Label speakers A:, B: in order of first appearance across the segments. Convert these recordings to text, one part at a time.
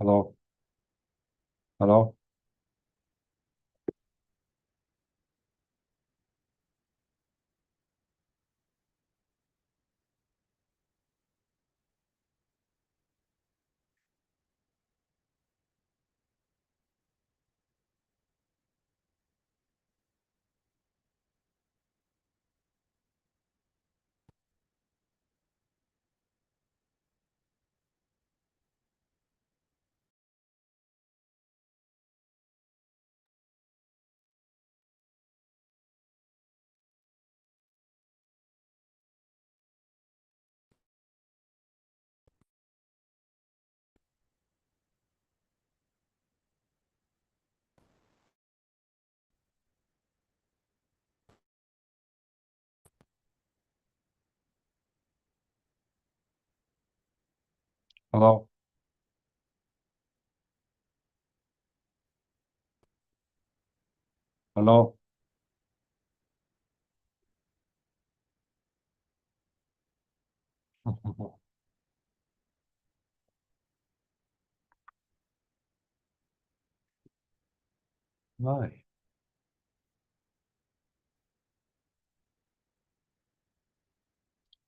A: Hello, hello, hello, hello. Hi,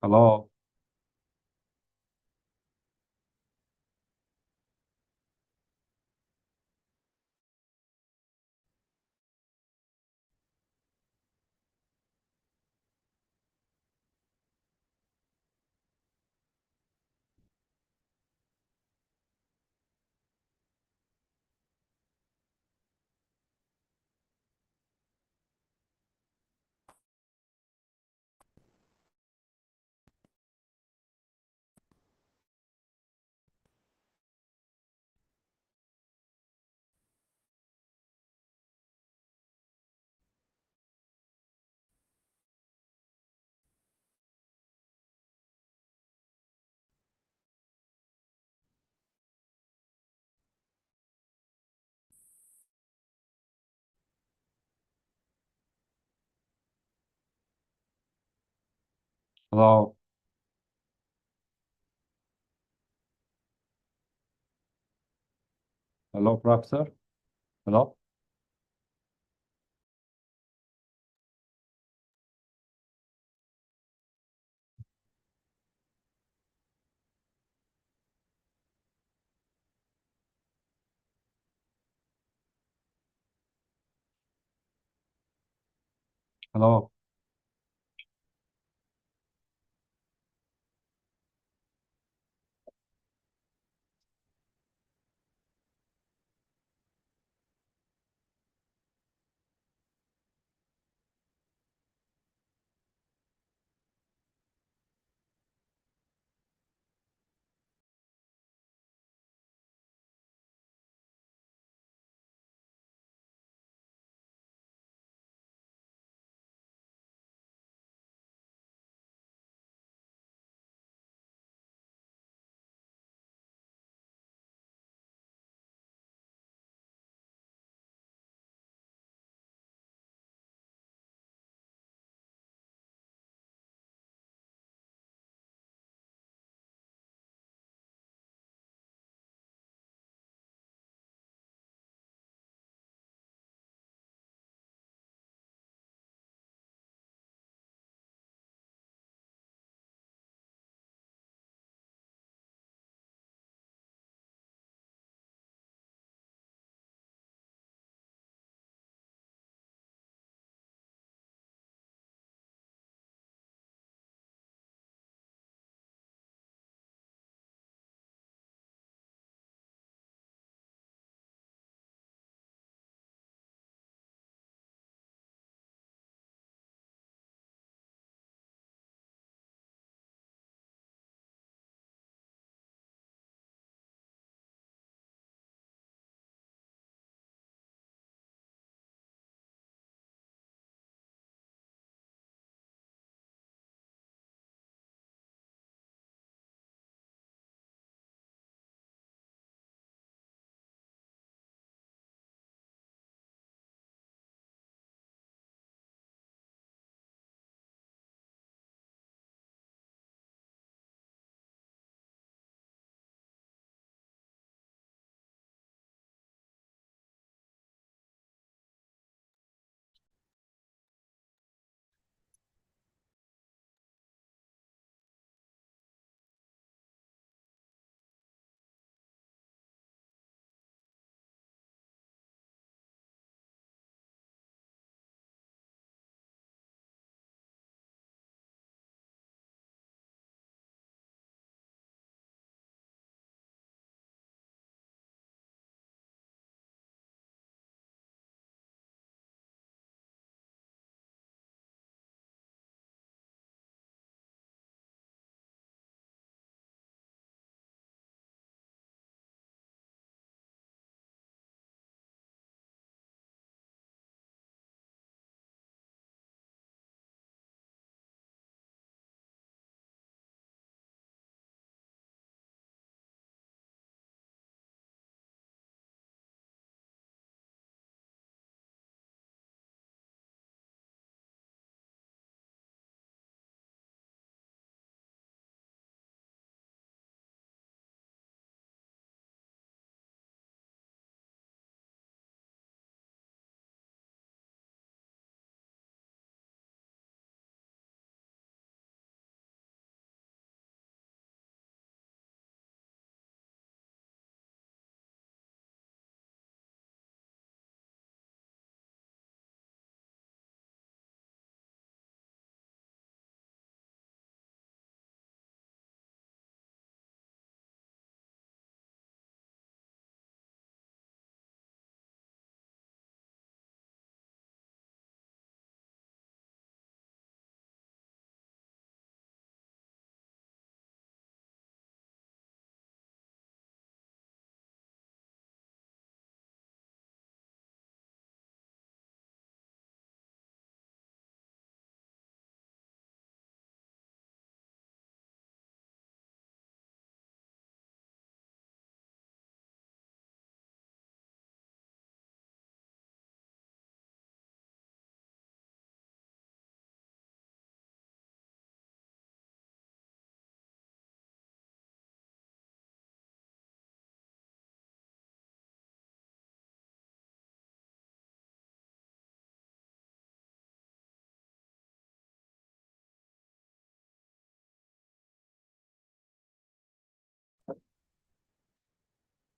A: hello, hello, hello, professor. Hello, hello.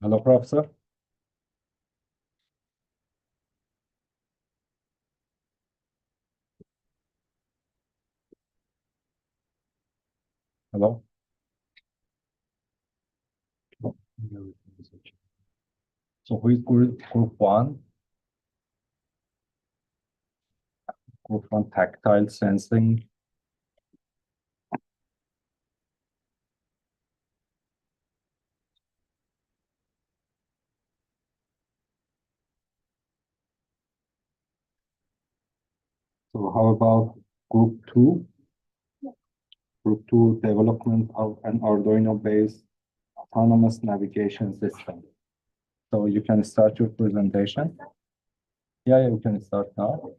A: Hello, Professor. Hello. So who is group one? Group one tactile sensing. So how about group two? Group two, development of an Arduino-based autonomous navigation system. So you can start your presentation. Yeah, you can start now.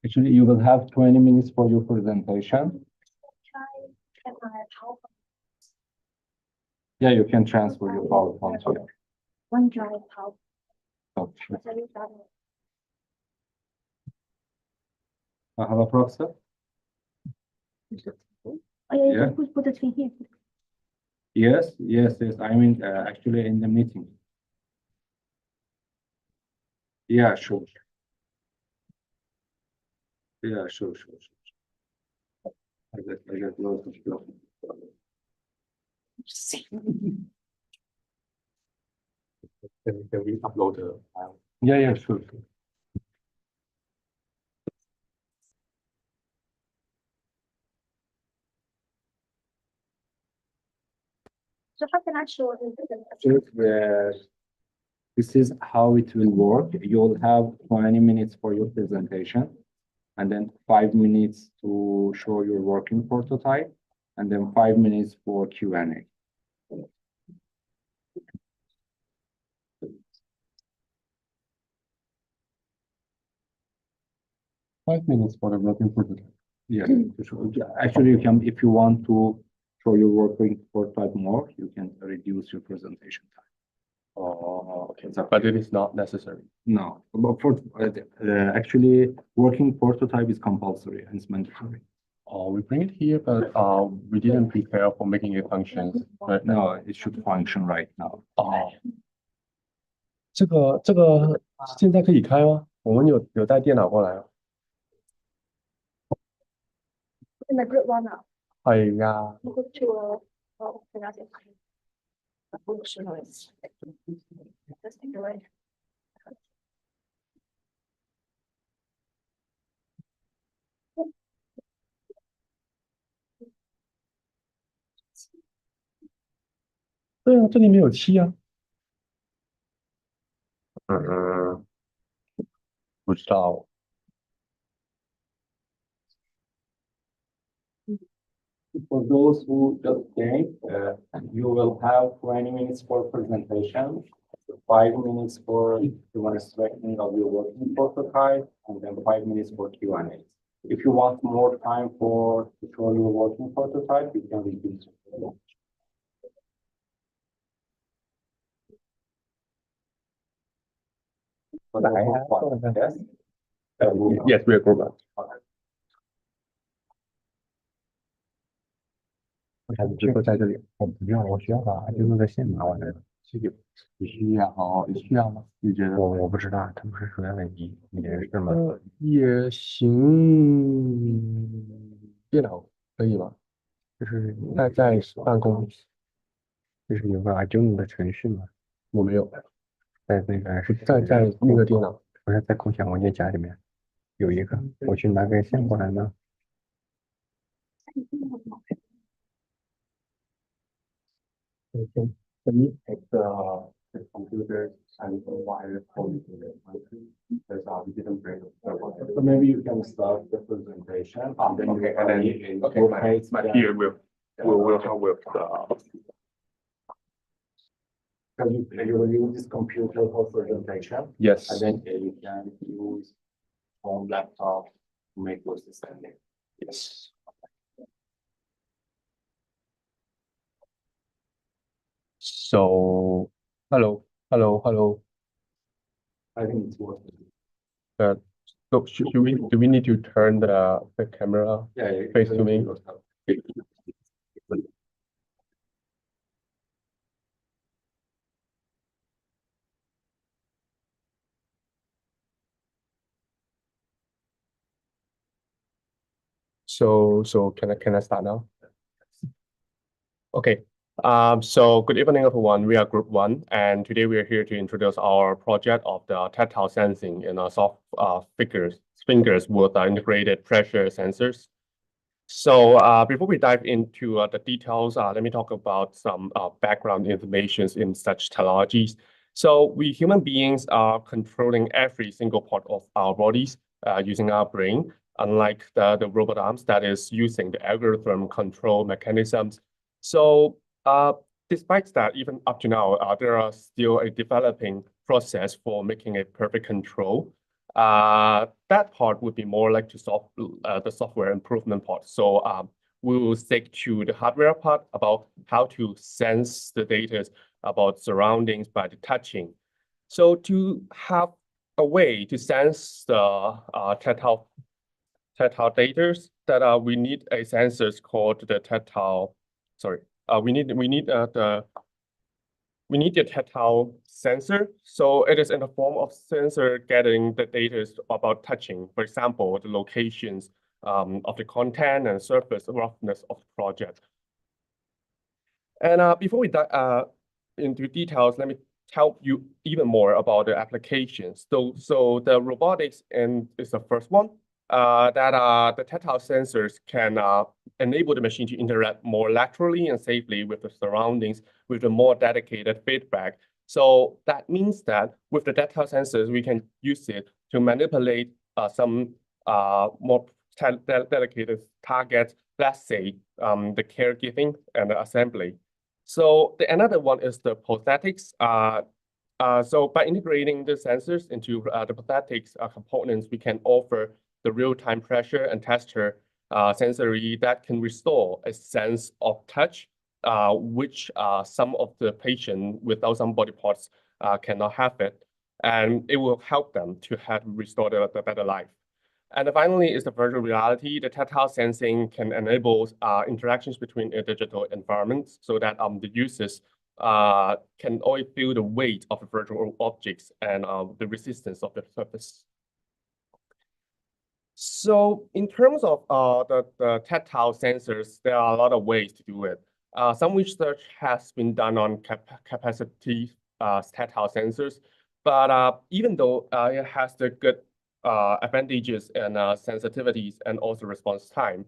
A: Actually, you will have 20 minutes for your presentation. Yeah, you can transfer your PowerPoint here.
B: OneDrive help.
A: Oh, sure. Hello, Professor.
B: Oh, yeah, you
A: Yeah.
B: can put it in here.
A: Yes, yes, yes. I mean, actually in the meeting. Yeah, sure. Yeah, sure. I got lots of stuff. Can we upload the file? Yeah, sure.
B: So how can I show it?
A: This is how it will work. You'll have 20 minutes for your presentation, and then 5 minutes to show your working prototype, and then 5 minutes for Q&A. Five minutes for the working prototype. Yeah, actually, you can, if you want to show your working prototype more, you can reduce your presentation time. Oh, okay. But it is not necessary. No, but for actually, working prototype is compulsory and it's mandatory. We bring it here, but we didn't prepare for making it functions. Right? No, it should function right now.
C: 这个现在可以开吗？我们有带电脑过来啊。
B: In the group one now.
C: 係啊，
B: Group two. Oh, can I say? Just take away.
C: 对啊，这里面有七啊。不知道。
A: For those who just came, you will have 20 minutes for presentation, 5 minutes for demonstration of your working prototype, and then 5 minutes for Q&A. If you want more time to show your working prototype, you can reduce it. For the group one, yes?
C: Yes, we are group one. 还是直播在这里？我不要，我需要把就录在线拿完了。
A: 你需要哦？你需要吗？你觉得？
C: 我不知道，他不是说要你连是吗？也行，电脑可以吗？就是在办公，就是有个 Arduino 的程序嘛。我没有，在那个是在那个电脑，不是在共享文件夹里面有一个，我去拿个线过来呢。
A: Can you take the computer and wire code to the country? Because we didn't bring it. So maybe you can start the presentation. And then okay, and then okay, my peer will help with the. Because you will use this computer for presentation.
C: Yes.
A: And then you can use home laptop to make those understanding.
C: Yes. So, hello.
A: I think it's working.
C: Good. So do we need to turn the camera face to me? So can I start now? Okay. So good evening, everyone. We are Group 1, and today we are here to introduce our project of the tactile sensing in soft fingers with integrated pressure sensors. So before we dive into the details, let me talk about some background information in such technologies. So we human beings are controlling every single part of our bodies using our brain, unlike the robot arms that is using the algorithm control mechanisms. So despite that, even up to now, there are still a developing process for making a perfect control. That part would be more like to solve the software improvement part. So we will stick to the hardware part about how to sense the data about surroundings by the touching. So to have a way to sense the tactile data, that we need a sensors called the tactile. Sorry, we need the tactile sensor. So it is in the form of sensor getting the data about touching, for example, the locations of the content and surface roughness of the project. And before we dive into details, let me tell you even more about the applications. So the robotics is the first one. That the tactile sensors can enable the machine to interact more laterally and safely with the surroundings with a more dedicated feedback. So that means that with the tactile sensors, we can use it to manipulate some more dedicated targets, let's say the caregiving and the assembly. So another one is the prosthetics. So by integrating the sensors into the prosthetics components, we can offer the real-time pressure and texture sensory that can restore a sense of touch, which some of the patient without some body parts cannot have it. And it will help them to have restore the better life. And finally is the virtual reality. The tactile sensing can enable interactions between digital environments so that the users can always feel the weight of the virtual objects and the resistance of the surface. So in terms of the tactile sensors, there are a lot of ways to do it. Some research has been done on capacity tactile sensors, but even though it has the good advantages and sensitivities and also response time,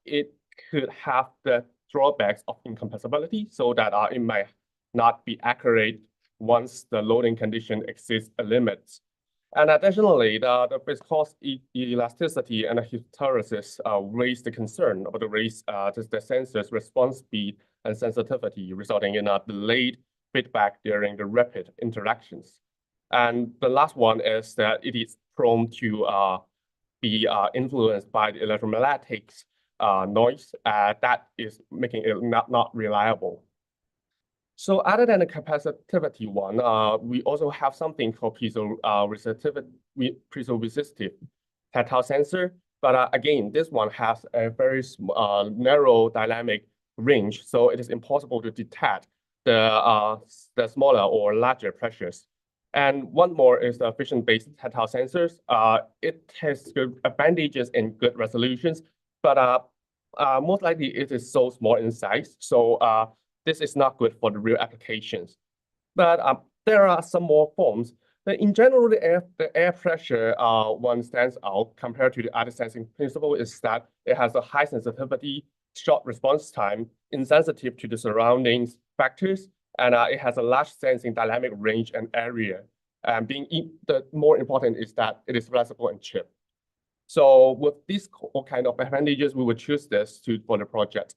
C: it could have the drawbacks of incompatibility so that it might not be accurate once the loading condition exceeds a limit. And additionally, the viscous elasticity and the hysteresis raise the concern about the sensor's response speed and sensitivity, resulting in a delayed feedback during the rapid interactions. And the last one is that it is prone to be influenced by the electromagnetic noise that is making it not reliable. So other than the capacitivity one, we also have something called piezoresistive tactile sensor. But again, this one has a very narrow dynamic range, so it is impossible to detect the smaller or larger pressures. And one more is the fission-based tactile sensors. It has good advantages and good resolutions, but most likely it is so small in size. So this is not good for the real applications. But there are some more forms. But in general, the air pressure one stands out compared to the other sensing principle is that it has a high sensitivity, short response time, insensitive to the surroundings factors, and it has a large sensing dynamic range and area. And the more important is that it is flexible and cheap. So with these kind of advantages, we would choose this for the project.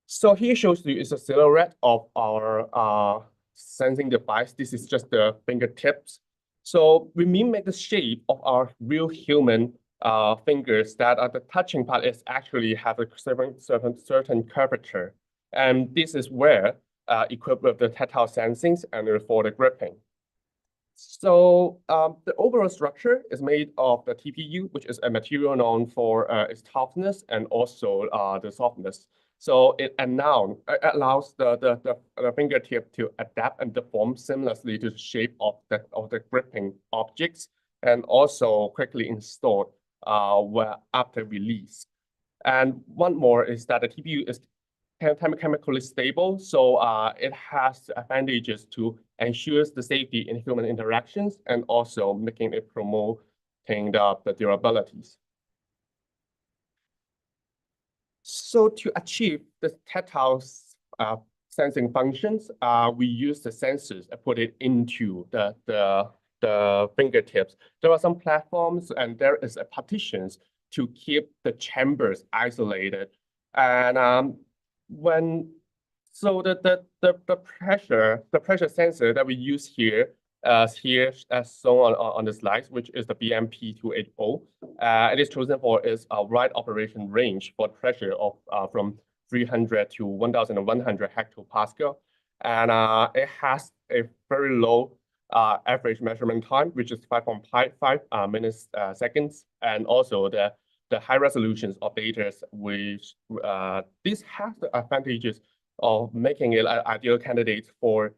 C: So here shows you is a silhouette of our sensing device. This is just the fingertips. So we mimic the shape of our real human fingers that the touching part is actually have a certain curvature. And this is where equipped with the tactile sensings and for the gripping.
D: So the overall structure is made of the TPU, which is a material known for its toughness and also the softness. So it allows the fingertip to adapt and deform seamlessly to the shape of the gripping objects and also quickly installed after release. And one more is that the TPU is chemically stable, so it has advantages to ensure the safety in human interactions and also making it promoting the durabilities. So to achieve the tactile sensing functions, we use the sensors and put it into the fingertips. There are some platforms and there is a partitions to keep the chambers isolated. And the pressure sensor that we use here as shown on the slides, which is the BMP280. It is chosen for its wide operation range for pressure of from 300 to 1,100 hectopascal. And it has a very low average measurement time, which is 5.55 minutes seconds. And also the high resolutions of data, which this has the advantages of making it an ideal candidate for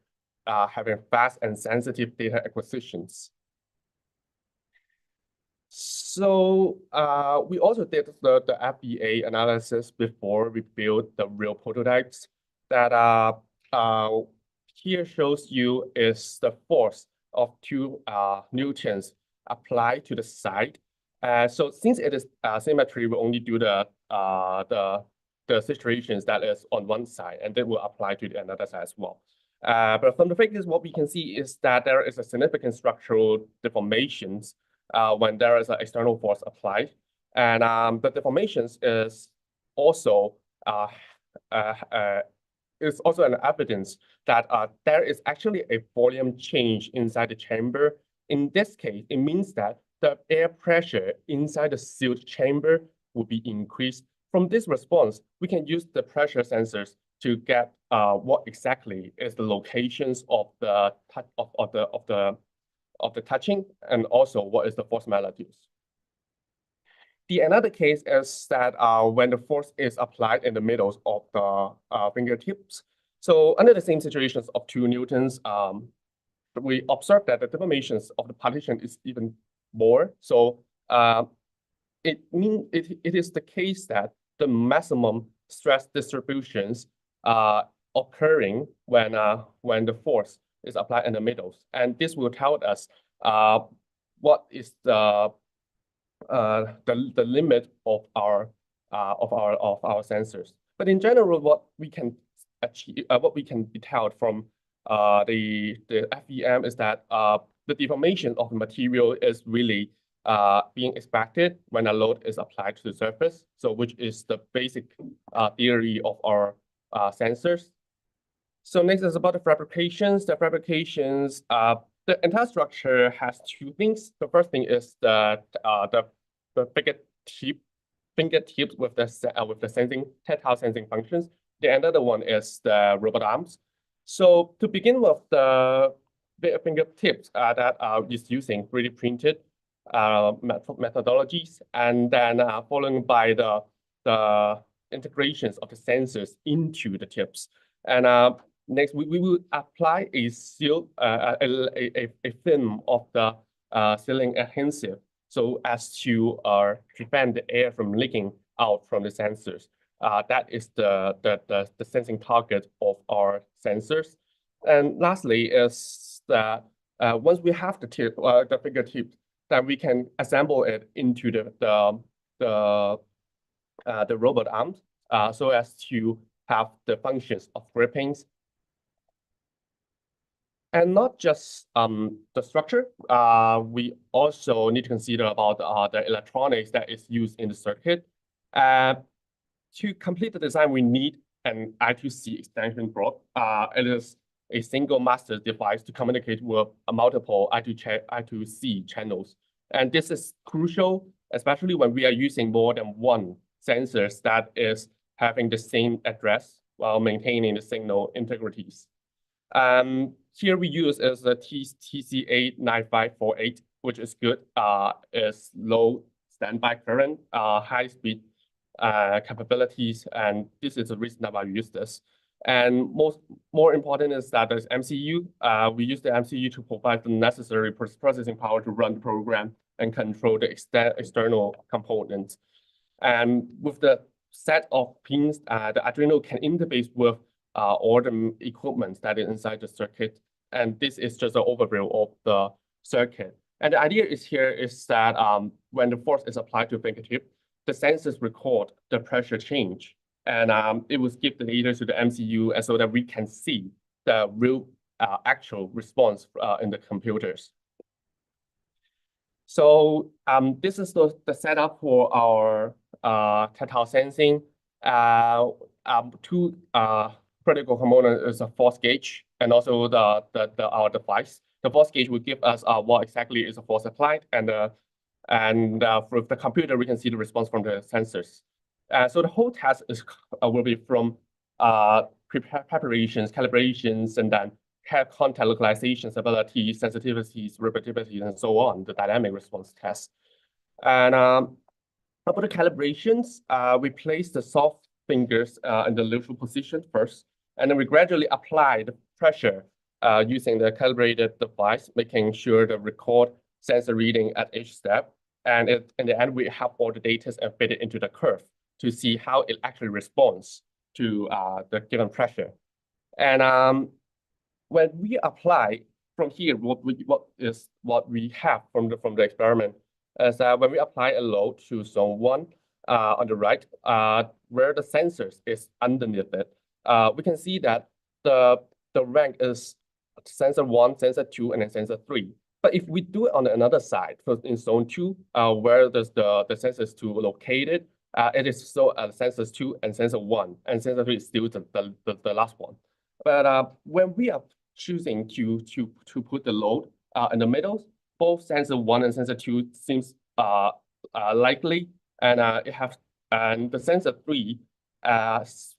D: having fast and sensitive data acquisitions. So we also did the FEA analysis before we built the real prototypes. That here shows you is the force of 2 newtons applied to the side. So since it is symmetry, we only do the situations that is on one side, and that will apply to the another side as well. But from the figures, what we can see is that there is a significant structural deformations when there is an external force applied. And the deformations is also an evidence that there is actually a volume change inside the chamber. In this case, it means that the air pressure inside the sealed chamber will be increased. From this response, we can use the pressure sensors to get what exactly is the locations of the touching, and also what is the force magnitudes. The another case is that when the force is applied in the middle of the fingertips. So under the same situations of 2 newtons, we observe that the deformations of the partition is even more. So it is the case that the maximum stress distributions occurring when the force is applied in the middle, and this will tell us what is the limit of our sensors. But in general, what we can achieve, what we can tell from the FEM is that the deformation of the material is really being expected when a load is applied to the surface. So which is the basic theory of our sensors. So next is about the fabrications. The fabrications, the entire structure has 2 things. The first thing is the fingertips with the sensing tactile sensing functions. The another one is the robot arms. So to begin with, the fingertips that is using 3D printed methodologies, and then following by the integrations of the sensors into the tips. And next, we will apply a seal, a film of the sealing adhesive, so as to prevent the air from leaking out from the sensors. That is the sensing target of our sensors. And lastly is that once we have the tip, the fingertip, that we can assemble it into the robot arms, so as to have the functions of grippings. And not just the structure, we also need to consider about the electronics that is used in the circuit. To complete the design, we need an I2C extension block. It is a single master device to communicate with multiple I2C channels. And this is crucial, especially when we are using more than one sensors that is having the same address while maintaining the signal integrities. here we use is the TCA9548, which is good. Is low standby current, high speed capabilities, and this is the reason that I use this. And more important is that there's MCU. We use the MCU to provide the necessary processing power to run the program and control the external components. And with the set of pins, the Arduino can interface with all the equipment that is inside the circuit. And this is just an overview of the circuit. And the idea is here is that when the force is applied to fingertip, the sensors record the pressure change. And it will give the data to the MCU and so that we can see the real actual response in the computers. So this is the setup for our tactile sensing. Two critical components is a force gauge and also our device. The force gauge will give us what exactly is a force applied, and for the computer we can see the response from the sensors. So the whole task will be from preparations, calibrations, and then contact localization, stability, sensitivities, repetitivity, and so on, the dynamic response test. And about the calibrations, we place the soft fingers in the neutral position first, and then we gradually apply the pressure using the calibrated device, making sure to record sensor reading at each step. And in the end, we have all the data embedded into the curve to see how it actually responds to the given pressure. And when we apply from here, what we have from the experiment is that when we apply a load to zone 1 on the right, where the sensors is underneath it, we can see that the rank is sensor 1, sensor 2, and then sensor 3. But if we do it on another side, so in zone 2, where does the sensors 2 located, it is so sensors 2 and sensor 1, and sensor 3 is still the last one. But when we are choosing to put the load in the middle, both sensor 1 and sensor 2 seems likely, and and the sensor 3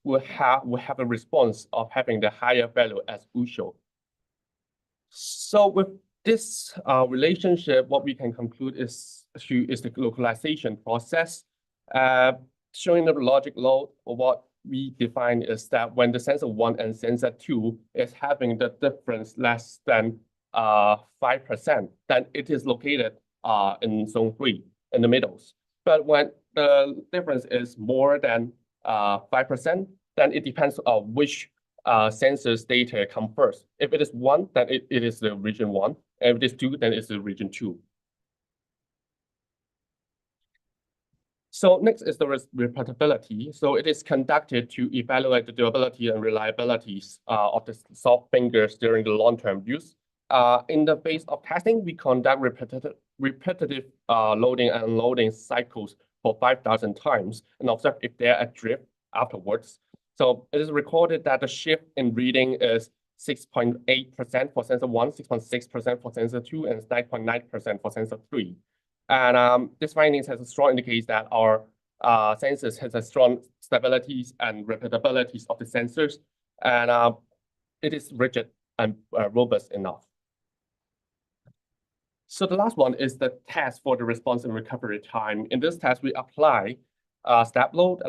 D: will have a response of having the higher value as usual. So with this relationship, what we can conclude is the localization process. Showing the logic load, what we define is that when the sensor 1 and sensor 2 is having the difference less than 5%, then it is located in zone 3 in the middles. But when the difference is more than 5%, then it depends on which sensors data come first. If it is 1, then it is the region 1. If it is 2, then it's the region 2. So next is the repeatability. So it is conducted to evaluate the durability and reliabilities of the soft fingers during the long-term use. In the phase of testing, we conduct repetitive loading and unloading cycles for 5,000 times and observe if they are adrift afterwards. So it is recorded that the shift in reading is 6.8% for sensor 1, 6.6% for sensor 2, and 9.9% for sensor 3. And this findings has a strong indicates that our sensors has a strong stabilities and repeatabilities of the sensors, and it is rigid and robust enough. So the last one is the test for the response and recovery time. In this test, we apply step load,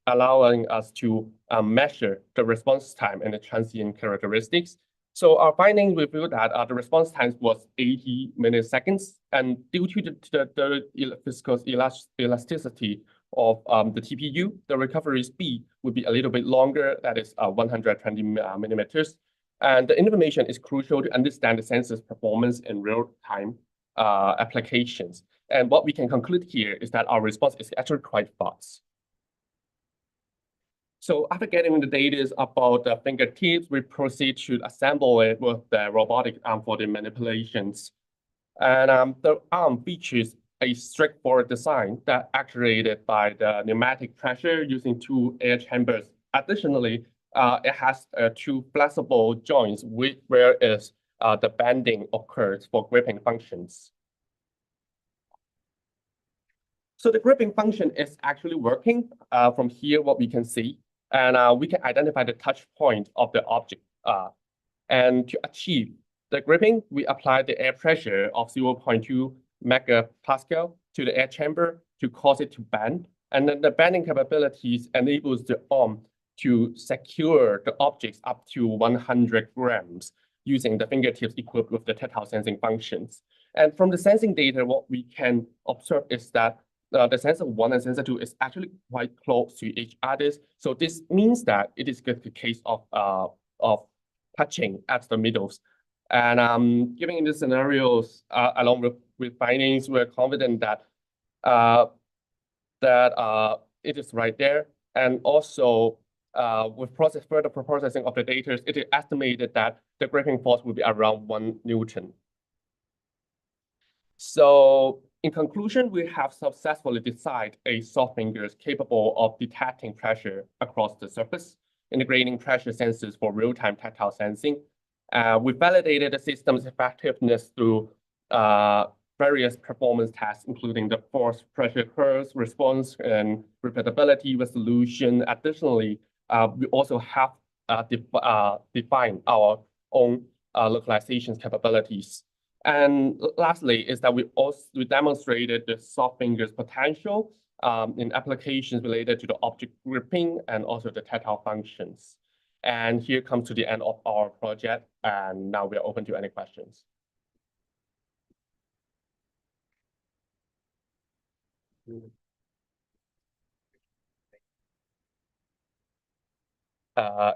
D: allowing us to measure the response time and the transient characteristics. So our findings revealed that the response time was 80 milliseconds, and due to the viscous elasticity of the TPU, the recovery speed would be a little bit longer, that is 120 millimeters. And the information is crucial to understand the sensor's performance in real-time applications. And what we can conclude here is that our response is actually quite fast. So after getting the data about the fingertips, we proceed to assemble it with the robotic arm for the manipulations. And the arm features a straightforward design that actuated by the pneumatic pressure using 2 air chambers. Additionally, it has 2 flexible joints where the bending occurs for gripping functions. So the gripping function is actually working. From here, what we can see, and we can identify the touch point of the object. And to achieve the gripping, we apply the air pressure of 0.2 megapascal to the air chamber to cause it to bend. And then the bending capabilities enables the arm to secure the objects up to 100 grams using the fingertips equipped with the tactile sensing functions. And from the sensing data, what we can observe is that the sensor 1 and sensor 2 is actually quite close to each other. So this means that it is the case of touching at the middles. And given the scenarios along with findings, we're confident that it is right there. And also with further processing of the data, it is estimated that the gripping force will be around 1 Newton. So in conclusion, we have successfully designed a soft fingers capable of detecting pressure across the surface, integrating pressure sensors for real-time tactile sensing. We validated the system's effectiveness through various performance tests, including the force pressure curves, response, and repeatability resolution. Additionally, we also have defined our own localization capabilities. And lastly, is that we demonstrated the soft fingers potential in applications related to the object gripping and also the tactile functions. And here comes to the end of our project, and now we are open to any questions.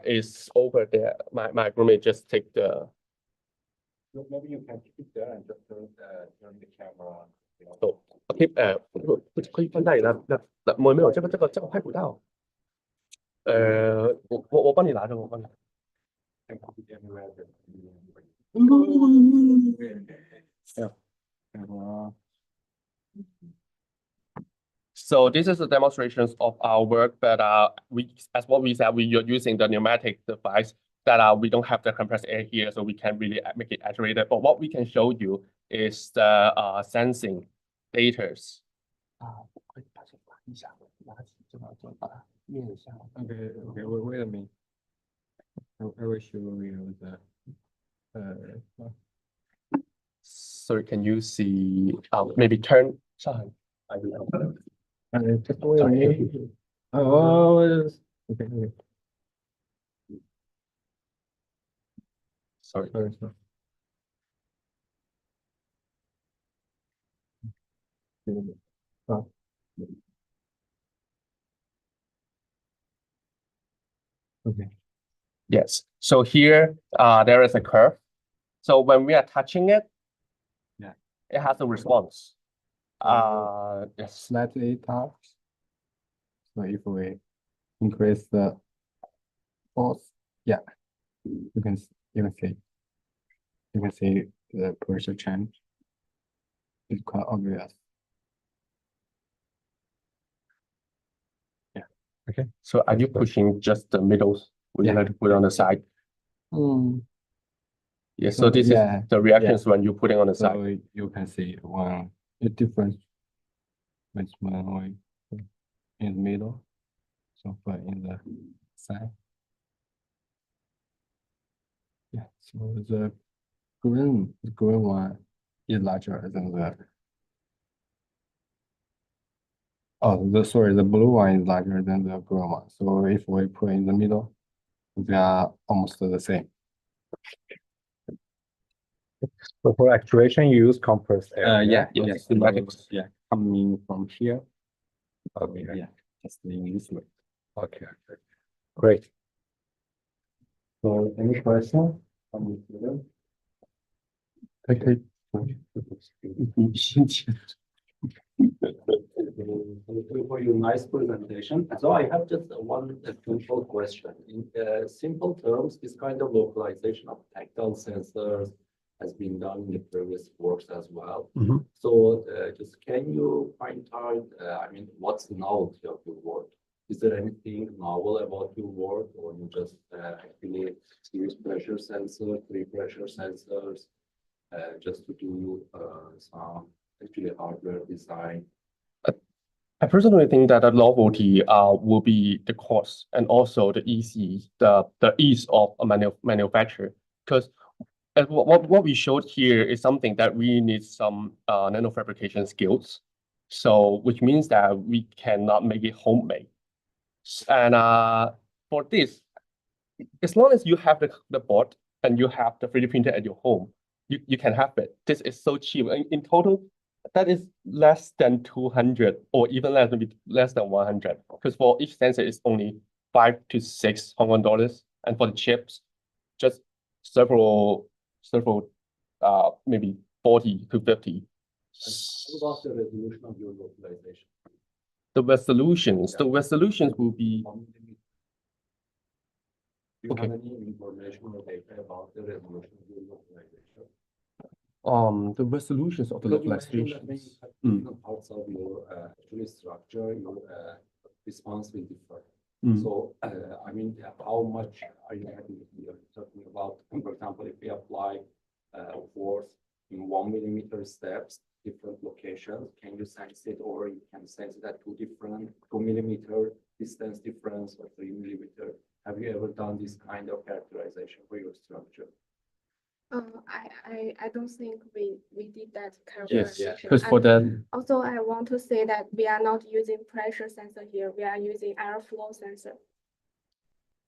D: Is over there. My roommate just take the.
A: Maybe you can keep there and just turn the camera.
D: So OK， 可以放大一点，没有这个拍不到。我帮你拿着，我帮你。So this is the demonstrations of our work that as what we said, we are using the pneumatic device that we don't have the compressed air here, so we can't really make it accurate. But what we can show you is the sensing data.
A: Okay, wait a minute. I will show you the.
D: So can you see? Maybe turn side. I don't know.
A: Just wait a minute. Oh, okay.
D: Sorry.
A: Okay.
D: Yes. So here, there is a curve. So when we are touching it, it has a response. Yes.
A: Slightly touch. So if we increase the force, you can see the pressure change. It's quite obvious.
D: Okay. So are you pushing just the middles? Would you like to put it on the side? Yes. So this is the reactions when you put it on the side.
A: So you can see the difference when in the middle, so far in the side. Yeah. So the green one is larger than the. The blue one is larger than the green one. So if we put in the middle, they are almost the same.
C: So for actuation, you use compressed air.
A: Yes,
D: pneumatics.
A: Coming from here.
C: Okay.
A: Yeah, just in this way.
C: Okay. Great.
A: So any question?
C: Okay.
E: For your nice presentation. So I have just one simple question. In simple terms, this kind of localization of tactile sensors has been done in the previous works as well. So just can you point out, what's the novelty of your work? Is there anything novel about your work, or you just actually use pressure sensor, free pressure sensors, just to do some actually hardware design?
D: I personally think that the novelty will be the cost and also the ease of manufacture. because what we showed here is something that we need some nanofabrication skills. So which means that we cannot make it homemade. And for this, as long as you have the board and you have the 3D printer at your home, you can have it. This is so cheap. In total, that is less than 200 or even less, maybe less than 100. Because for each sensor, it's only 5 to 6 Hong Kong dollars. And for the chips, just several maybe 40 to 50.
E: What about the resolution of your localization?
D: The resolutions will be,
E: 1 millimeter. Do you
D: Okay.
E: have any information or data about the resolution of your localization?
D: the resolutions of the
E: Because you mentioned that when you
D: localizations.
E: have
D: Mm.
E: different parts of your actually structure, your response will differ.
D: Mm.
E: So, I mean, how much are you having here? Talking about, for example, if we apply force in 1 millimeter steps, different locations, can you sense it, or you can sense it at 2 millimeter distance difference or 3 millimeter? Have you ever done this kind of characterization for your structure?
B: I don't think we did that
D: Yes,
B: characterization.
D: because for the
B: Also, I want to say that we are not using pressure sensor here. We are using airflow sensor.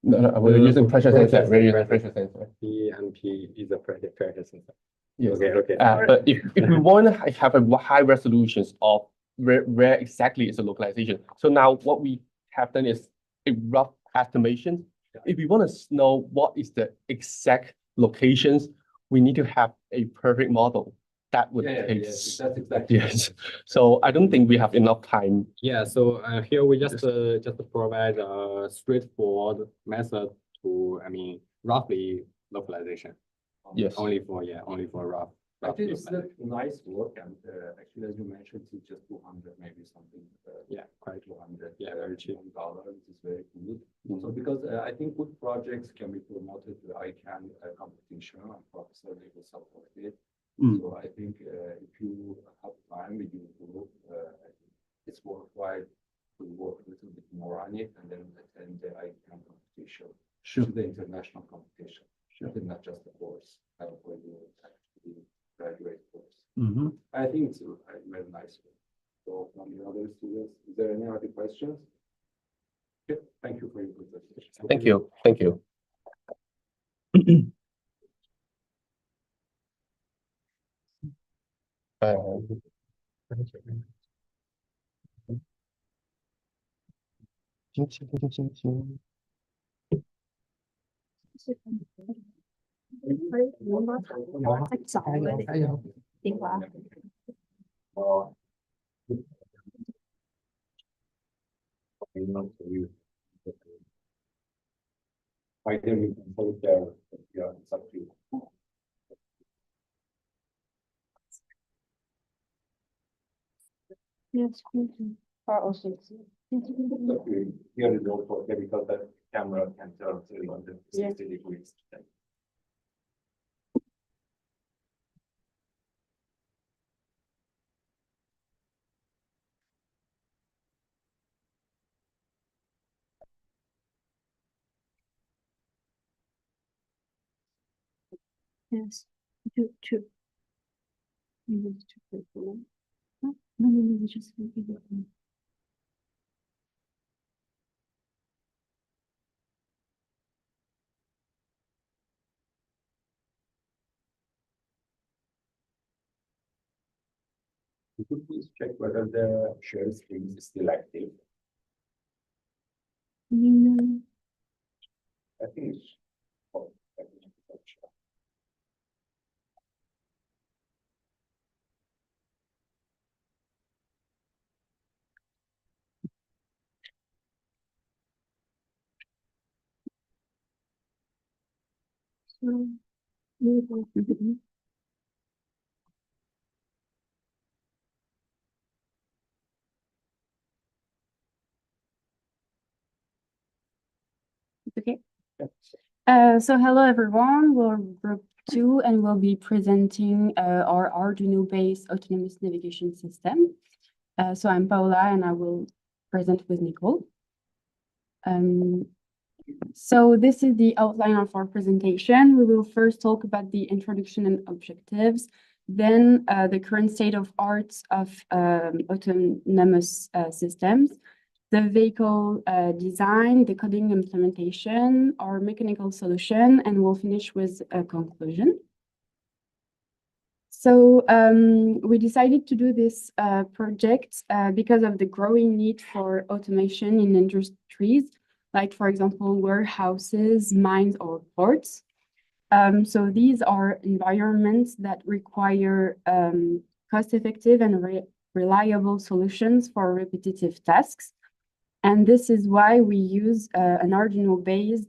D: we're using pressure sensor. We're using pressure sensor.
C: PMP is a pressure sensor.
D: Yes.
C: Okay.
D: But if we want to have a high resolutions of where exactly is the localization. So now what we have done is a rough estimation. If we want to know what is the exact locations, we need to have a perfect model. That would take.
E: Yes, that's exactly.
D: Yes. So I don't think we have enough time.
C: Yeah, so here we just provide a straightforward method to, I mean, roughly localization.
D: Yes.
C: Only for rough.
E: I think it's a nice work, and actually, as you mentioned, it's just 200, maybe something.
C: Yeah, quite
E: 200.
C: Yeah, very cheap.
E: Dollars is very good. So because I think good projects can be promoted to ICANN competition, and Professor Lee will support it.
D: Mm.
E: So I think if you have time with your group, I think it's worthwhile to work a little bit more on it and then attend the ICANN competition,
D: Sure.
E: to the international competition. Sure. Not just the course, for you actually graduate course.
D: Mm-hmm.
E: I think it's a very nice one. So from the other students, is there any other questions? Okay, thank you for your presentation.
D: Thank you. Thank you.
E: Why don't you put there? Yeah, it's up to you.
B: Yes.
E: Here is also okay because that camera can turn 360 degrees.
B: Yes. Two. Maybe it's two. No, just.
E: Could you please check whether the share screen is still active? I think it's. Oh, I think it's sure.
F: Okay. So hello everyone, we're group 2 and we'll be presenting our Arduino-based autonomous navigation system. So I'm Paula and I will present with Nicole. So this is the outline of our presentation. We will first talk about the introduction and objectives, then the current state of art of autonomous systems, the vehicle design, the coding implementation, our mechanical solution, and we'll finish with a conclusion. So we decided to do this project because of the growing need for automation in industries, like, for example, warehouses, mines, or ports. So these are environments that require cost-effective and reliable solutions for repetitive tasks. And this is why we use an Arduino-based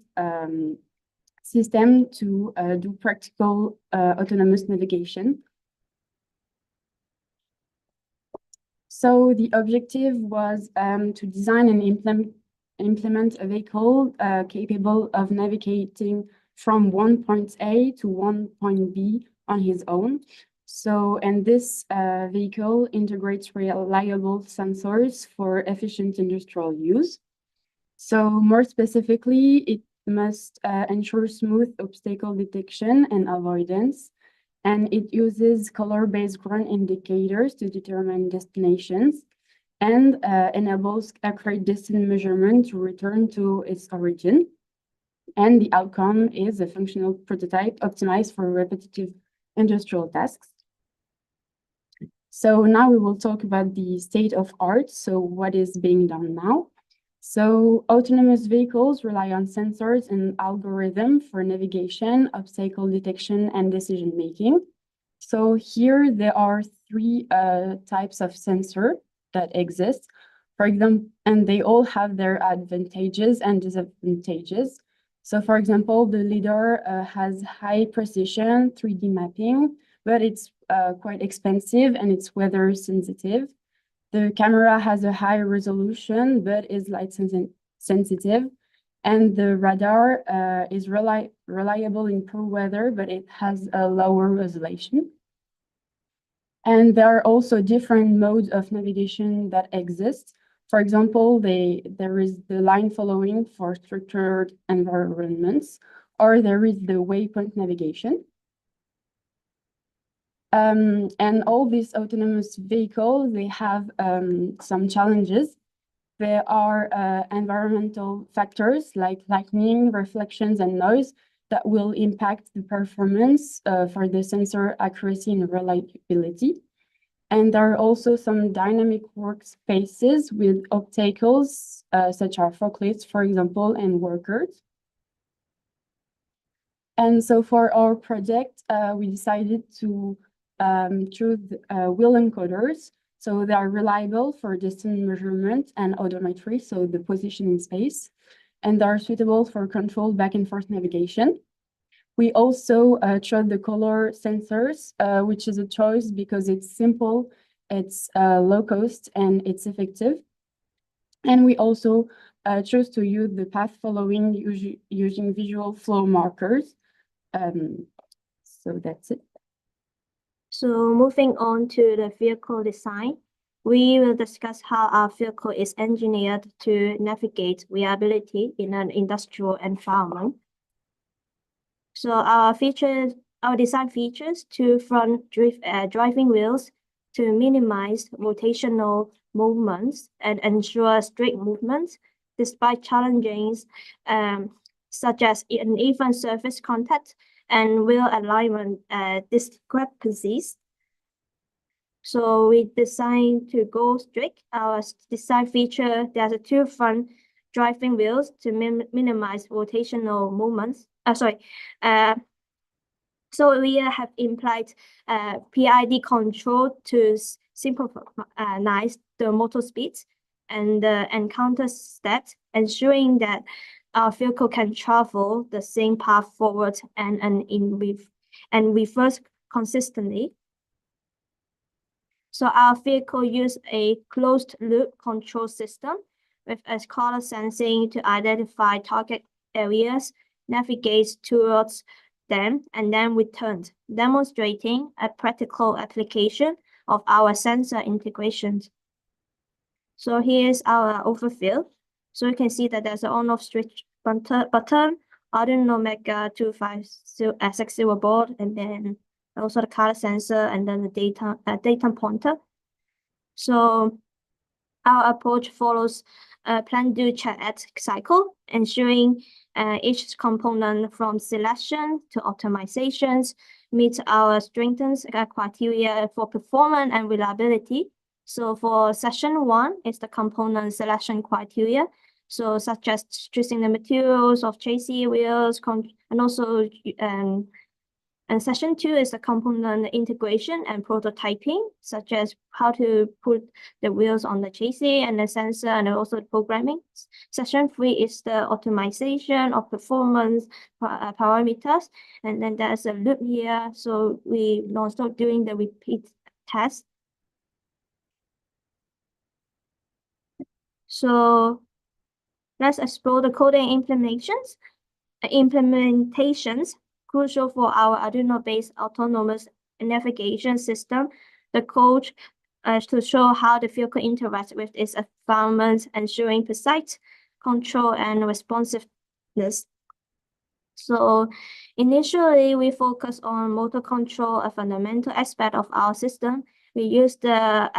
F: system to do practical autonomous navigation. So the objective was to design and implement a vehicle capable of navigating from one point A to one point B on his own. So, and this vehicle integrates reliable sensors for efficient industrial use. So more specifically, it must ensure smooth obstacle detection and avoidance. And it uses color-based ground indicators to determine destinations and enables accurate distance measurement to return to its origin. And the outcome is a functional prototype optimized for repetitive industrial tasks. So now we will talk about the state of art. So what is being done now? So autonomous vehicles rely on sensors and algorithms for navigation, obstacle detection, and decision-making. So here there are three types of sensor that exist, for example, and they all have their advantages and disadvantages. So for example, the LiDAR has high precision 3D mapping, but it's quite expensive and it's weather sensitive. The camera has a high resolution, but is light sensitive. And the radar is reliable in poor weather, but it has a lower resolution. And there are also different modes of navigation that exist. For example, there is the line following for structured environments, or there is the waypoint navigation. And all these autonomous vehicles, they have some challenges. There are environmental factors like lightning, reflections, and noise that will impact the performance for the sensor accuracy and reliability. And there are also some dynamic workspaces with obstacles, such as forklifts, for example, and workers. And so for our project, we decided to choose wheel encoders. So they are reliable for distance measurement and odometry, so the position in space, and they are suitable for controlled back and forth navigation. We also chose the color sensors, which is a choice because it's simple, it's low cost, and it's effective. And we also chose to use the path following using visual flow markers. So that's it.
G: So moving on to the vehicle design, we will discuss how our vehicle is engineered to navigate reliability in an industrial environment. So our design features two front driving wheels to minimize rotational movements and ensure straight movements despite challenges such as uneven surface contact and wheel alignment discrepancies. So we designed to go straight. Our design feature, there's a two front driving wheels to minimize rotational movements. So we have implied PID control to simplify the motor speeds and the encounter stat, ensuring that our vehicle can travel the same path forward and reverse consistently. So our vehicle uses a closed loop control system with a color sensing to identify target areas, navigates towards them, and then returns, demonstrating a practical application of our sensor integrations. So here's our overview. So you can see that there's an on-off switch bottom, Arduino MECH5950 board, and then also the color sensor, and then the data pointer. So our approach follows a plan-do-check cycle, ensuring each component from selection to optimizations meets our strengthens criteria for performance and reliability. So for session 1 is the component selection criteria. So such as choosing the materials of chassis wheels, and also and session 2 is the component integration and prototyping, such as how to put the wheels on the chassis and the sensor, and also the programming. Session 3 is the optimization of performance parameters. And then there's a loop here. So we non-stop doing the repeat test. So let's explore the coding implementations. Crucial for our Arduino-based autonomous navigation system. The code to show how the vehicle interacts with its environment, ensuring precise control and responsiveness. So initially, we focus on motor control, a fundamental aspect of our system. We use the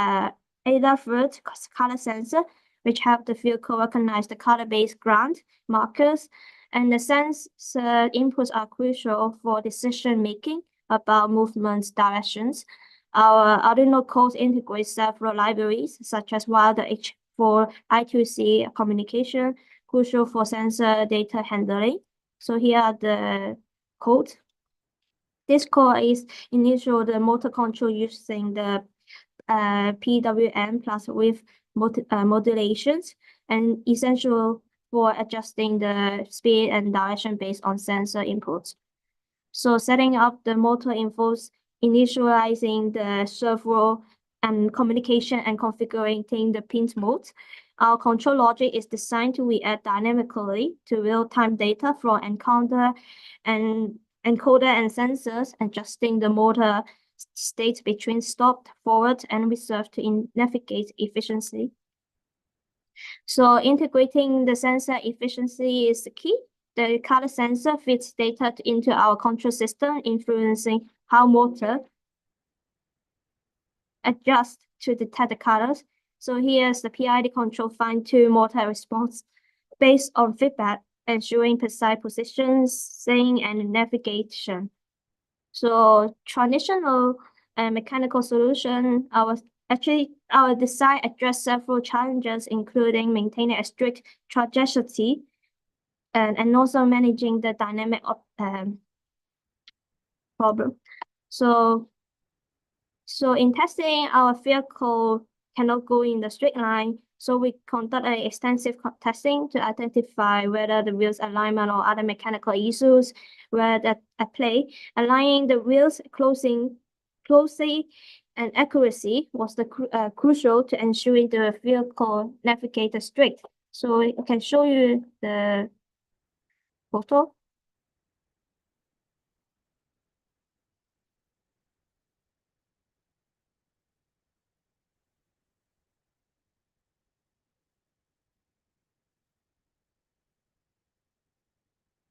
G: ADAS color sensor, which help the vehicle recognize the color-based ground markers. And the sensor inputs are crucial for decision-making about movement directions. Our Arduino code integrates several libraries, such as Wilder H for I2C communication, crucial for sensor data handling. So here are the code. This code is initial the motor control using the PWM plus with modulations, and essential for adjusting the speed and direction based on sensor inputs. So setting up the motor involves initializing the servo and communication and configuring the pin mode. Our control logic is designed to react dynamically to real-time data from encoder and sensors, adjusting the motor state between stop, forward, and reserve to navigate efficiently. So integrating the sensor efficiency is the key. The color sensor feeds data into our control system, influencing how motor adjusts to detect the colors. So here's the PID control fine-tune motor response based on feedback, ensuring precise positioning and navigation. So traditional mechanical solution, our design address several challenges, including maintaining a strict trajectory and also managing the dynamic problem. So in testing, our vehicle cannot go in the straight line. So we conduct an extensive testing to identify whether the wheels alignment or other mechanical issues were at play. Aligning the wheels closely and accuracy was the crucial to ensuring the vehicle navigated straight. So I can show you the photo.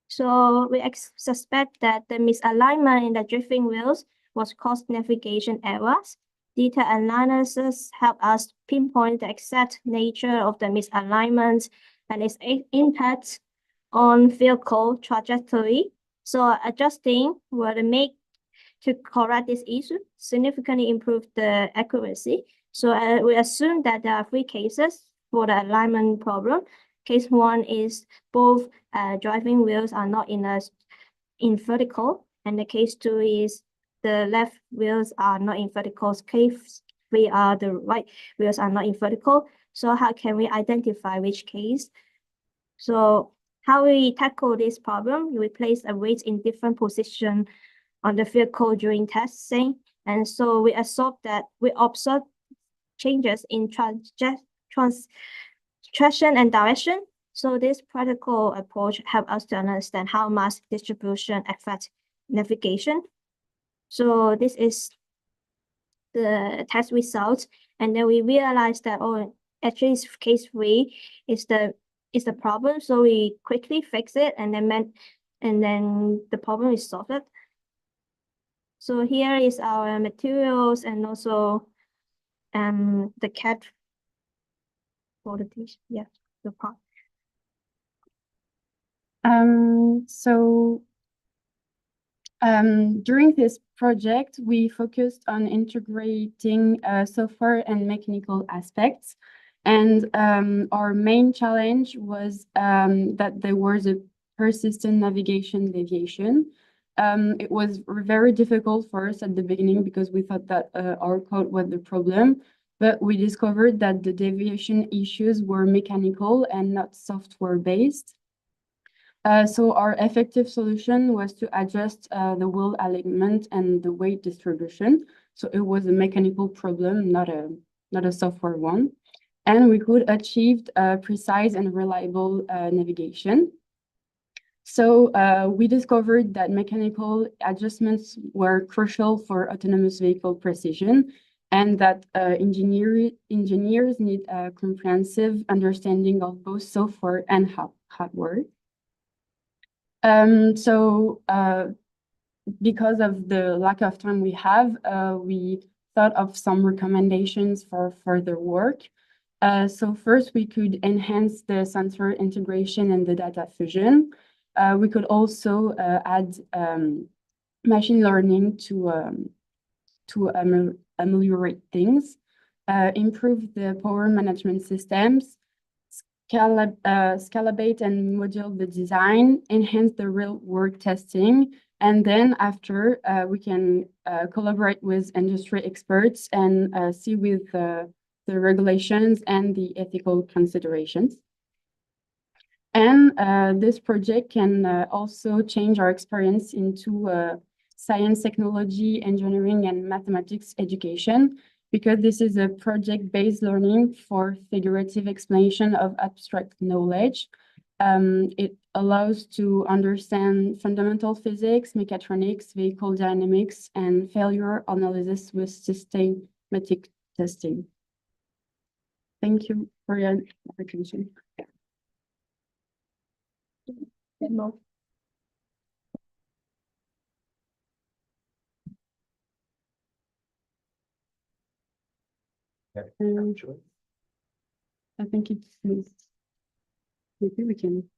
G: So we suspect that the misalignment in the drifting wheels was caused navigation errors. Detailed analysis help us pinpoint the exact nature of the misalignment and its impact on vehicle trajectory. So adjusting were made to correct this issue, significantly improve the accuracy. So we assume that there are 3 cases for the alignment problem. Case 1 is both driving wheels are not in vertical, and the case 2 is the left wheels are not in vertical. Case 3 are the right wheels are not in vertical. So how can we identify which case? So how we tackle this problem? We place a weight in different position on the vehicle during testing, and so we observe changes in traction and direction. So this practical approach helps us to understand how mass distribution affects navigation. So this is the test results, and then we realized that actually case 3 is the is the problem, so we quickly fix it and then the problem is solved. So here is our materials and also the CAD for the teach. Yeah, the part.
F: During this project, we focused on integrating software and mechanical aspects. And our main challenge was that there was a persistent navigation deviation. It was very difficult for us at the beginning because we thought that our code was the problem, but we discovered that the deviation issues were mechanical and not software-based. So our effective solution was to adjust the wheel alignment and the weight distribution. So it was a mechanical problem, not a software one. And we could achieve precise and reliable navigation. So we discovered that mechanical adjustments were crucial for autonomous vehicle precision, and that engineers need a comprehensive understanding of both software and hardware. Because of the lack of time we have, we thought of some recommendations for further work. So first, we could enhance the sensor integration and the data fusion. We could also add machine learning to ameliorate things, improve the power management systems, scalate and module the design, enhance the real-world testing, and then after we can collaborate with industry experts and see with the regulations and the ethical considerations. And this project can also change our experience into science, technology, engineering, and mathematics education, because this is a project-based learning for figurative explanation of abstract knowledge. It allows to understand fundamental physics, mechatronics, vehicle dynamics, and failure analysis with systematic testing. Thank you for your attention.
G: Demo.
F: I think it's maybe we can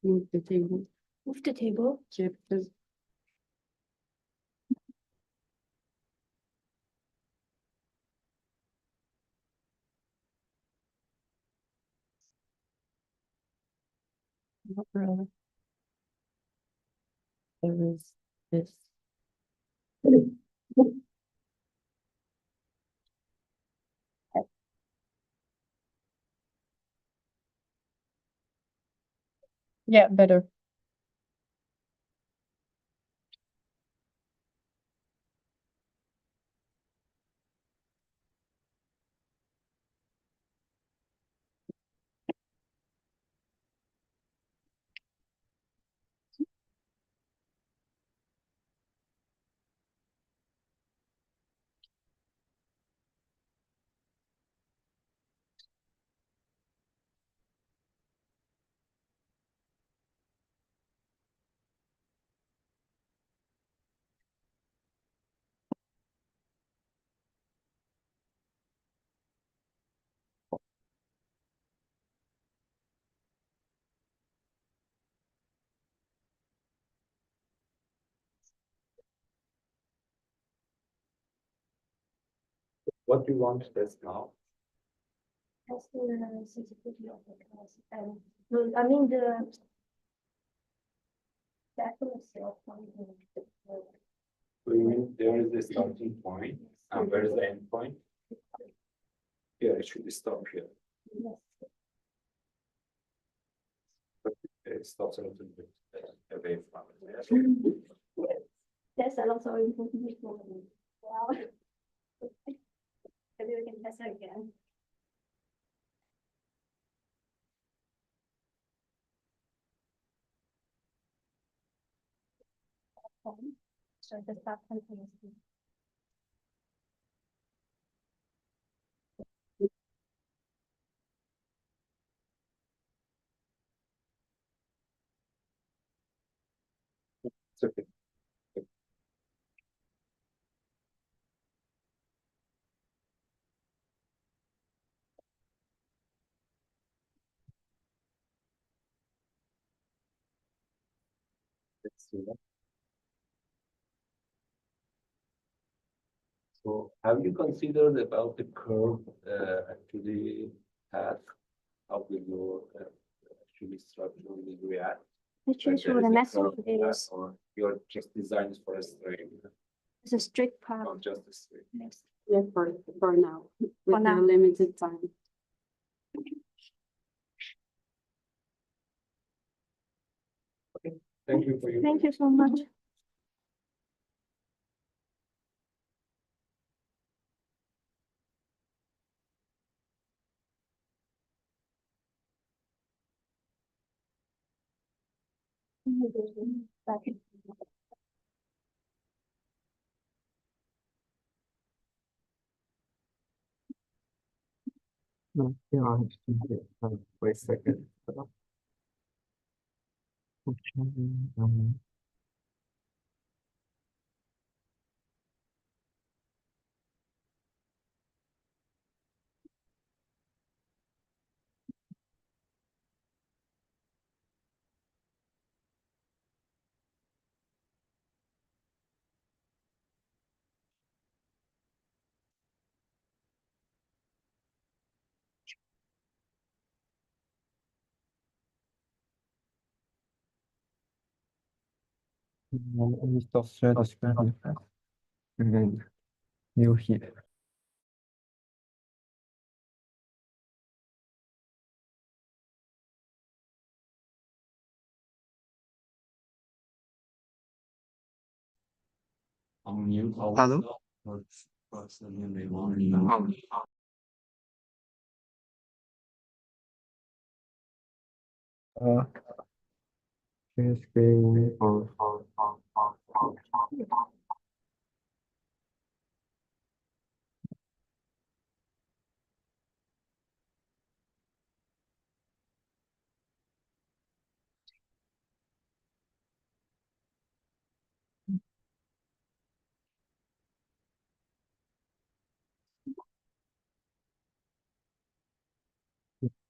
F: move the table.
G: Move the table.
F: Yeah, because not really. There is this. Yeah, better.
E: What do you want to test now?
G: That's the sensitivity of the class. And I mean the accuracy of something.
E: So you mean there is a starting point and where is the end point? Yeah, it should stop here.
G: Yes.
E: But it stops a little bit away from it.
G: There's a lot of information. Wow. Maybe we can test it again. So the start continuously.
A: It's okay. Let's see that.
E: So have you considered about the curve actually path? How will your actually structure will react?
G: Actually,
E: Like there
G: so the
E: is a
G: next
E: curve
G: one
E: path,
G: is
E: or you're just designed for a straight,
G: it's a strict path.
E: not just a straight.
G: Next.
F: Yeah, for now, with
G: now.
F: the limited time.
E: Thank you for your.
G: Thank you so much.
C: No, yeah, I have to get, wait a second. Okay, let me stop share the screen and then new here. Hello? Share screen or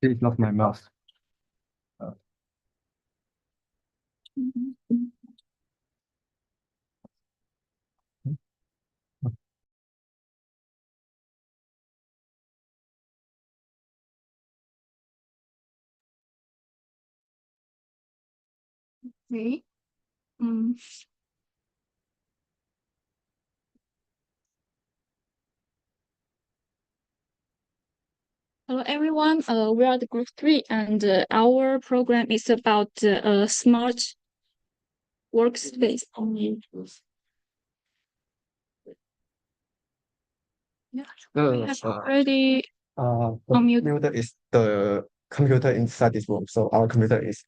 C: this is not my mouse.
B: Okay. Hello, everyone. We are the group 3, and our program is about smart workspace. Yeah, we have already
C: The
B: unmute.
C: computer is the computer inside this room, so our computer is,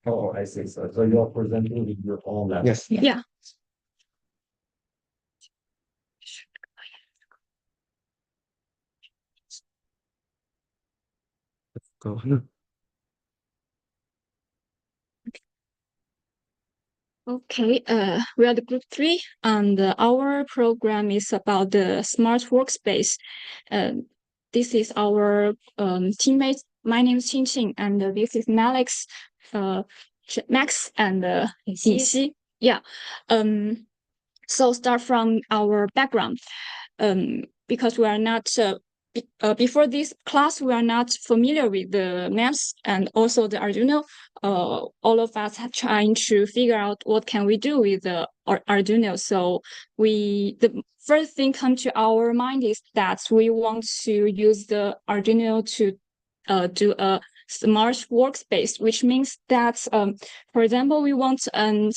E: Oh, I see. So you're presenting with your own laptop.
C: yes.
B: Yeah.
C: Let's go.
B: Okay, we are the group 3, and our program is about the smart workspace. This is our teammates. My name is Qing, and this is Max, Max, and Xi. Yeah. So start from our background. Because we are not before this class, we are not familiar with the maps and also the Arduino. All of us are trying to figure out what can we do with the Arduino. So the first thing come to our mind is that we want to use the Arduino to do a smart workspace, which means that, for example, we want an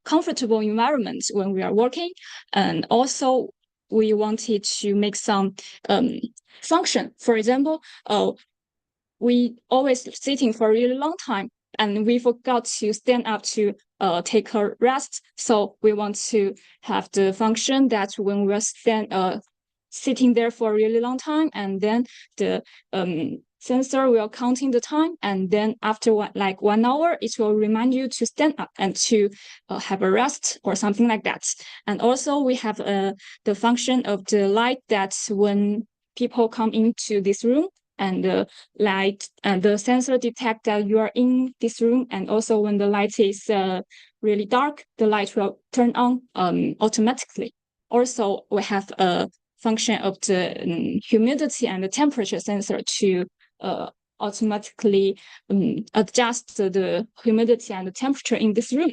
B: comfortable environment when we are working, and also we wanted to make some function. For example, we always sitting for a really long time, and we forgot to stand up to take a rest. So we want to have the function that when we're sitting there for a really long time, and then the sensor will counting the time, and then after 1 hour, it will remind you to stand up and to have a rest or something like that. And also we have the function of the light that when people come into this room, and the light and the sensor detect that you are in this room, and also when the light is really dark, the light will turn on automatically. Also, we have a function of the humidity and the temperature sensor to automatically adjust the humidity and the temperature in this room.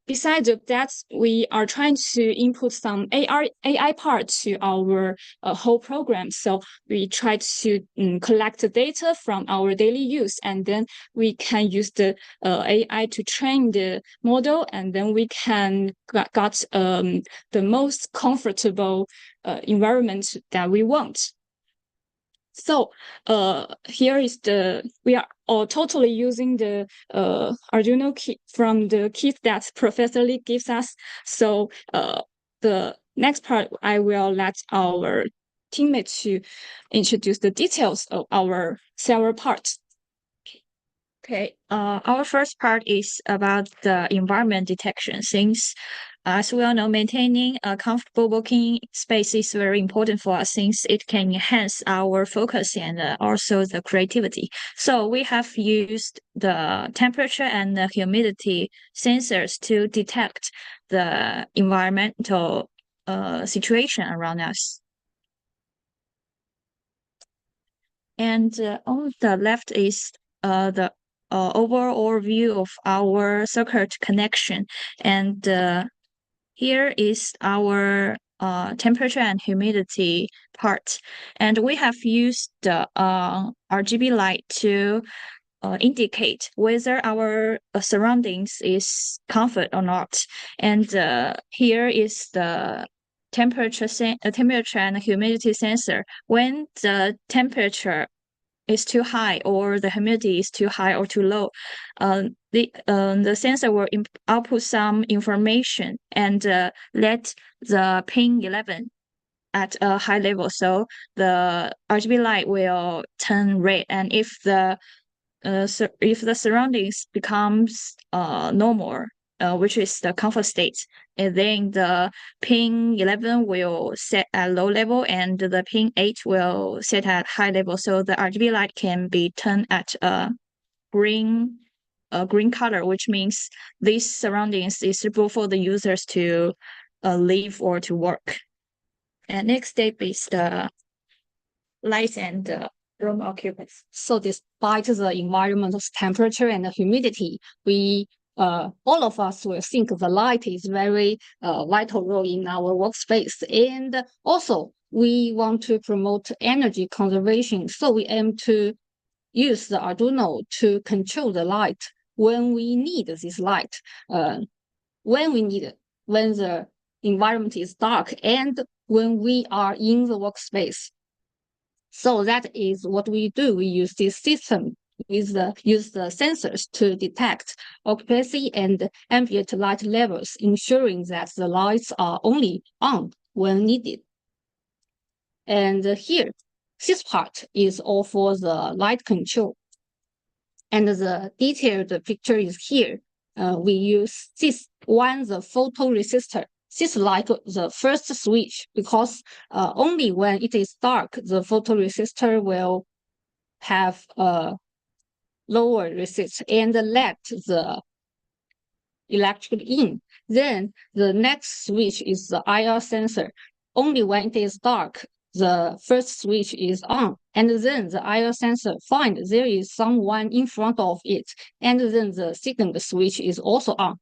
B: Besides of that, we are trying to input some AI part to our whole program. So we try to collect the data from our daily use, and then we can use the AI to train the model, and then we can got the most comfortable environment that we want. So here is we are all totally using the Arduino kit from the kit that Professor Lee gives us. So the next part, I will let our teammate to introduce the details of our several parts. Okay, our first part is about the environment detection. Since, as we all know, maintaining a comfortable working space is very important for us, since it can enhance our focus and also the creativity. So we have used the temperature and the humidity sensors to detect the environmental situation around us. And on the left is the overall view of our circuit connection, and here is our temperature and humidity part, and we have used the RGB light to indicate whether our surroundings is comfort or not. And here is the temperature and humidity sensor. When the temperature is too high or the humidity is too high or too low, the sensor will output some information and let the pin 11 at a high level. So the RGB light will turn red, and if the surroundings becomes normal, which is the comfort state, and then the pin 11 will set at low level and the pin 8 will set at high level. So the RGB light can be turned at a green color, which means these surroundings is suitable for the users to live or to work. And next step is the light and room occupants. So despite the environmental temperature and the humidity, we all of us will think the light is very vital role in our workspace. And also we want to promote energy conservation. So we aim to use the Arduino to control the light when we need this light, when the environment is dark and when we are in the workspace. So that is what we do. We use this system, use the sensors to detect occupancy and ambient light levels, ensuring that the lights are only on when needed. And here, this part is all for the light control. And the detailed picture is here. We use this one, the photoresistor. This is like the first switch, because only when it is dark, the photoresistor will have a lower resist and let the electric in. Then the next switch is the IR sensor. Only when it is dark, the first switch is on, and then the IR sensor finds there is someone in front of it, and then the second switch is also on.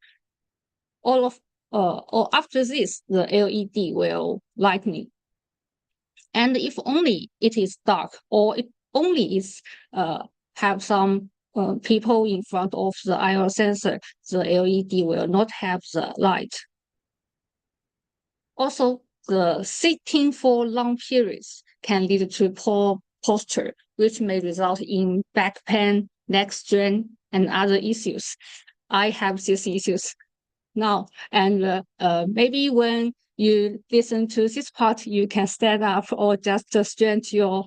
B: Or after this, the LED will lighten. And if only it is dark, or it only is have some people in front of the IR sensor, the LED will not have the light. Also, the sitting for long periods can lead to poor posture, which may result in back pain, neck strain, and other issues. I have these issues now, and maybe when you listen to this part, you can stand up or just straighten your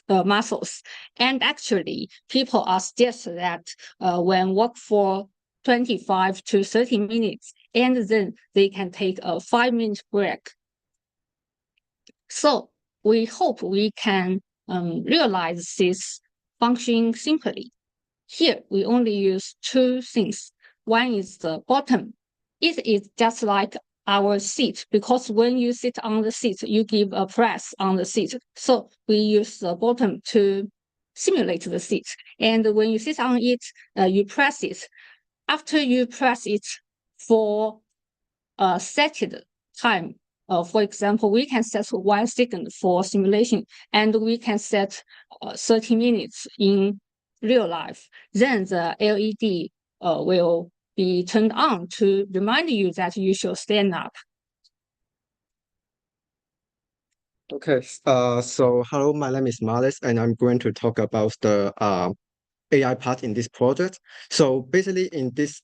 B: muscles. And actually, people are suggest that when walk for 25 to 30 minutes, and then they can take a 5-minute break. So we hope we can realize this function simply. Here, we only use two things. One is the bottom. It is just like our seat, because when you sit on the seat, you give a press on the seat. So we use the bottom to simulate the seat. And when you sit on it, you press it. After you press it for a set time, for example, we can set 1 second for simulation, and we can set 30 minutes in real life. Then the LED will be turned on to remind you that you should stand up.
H: Okay, so hello, my name is Malis, and I'm going to talk about the AI part in this project. So basically, in this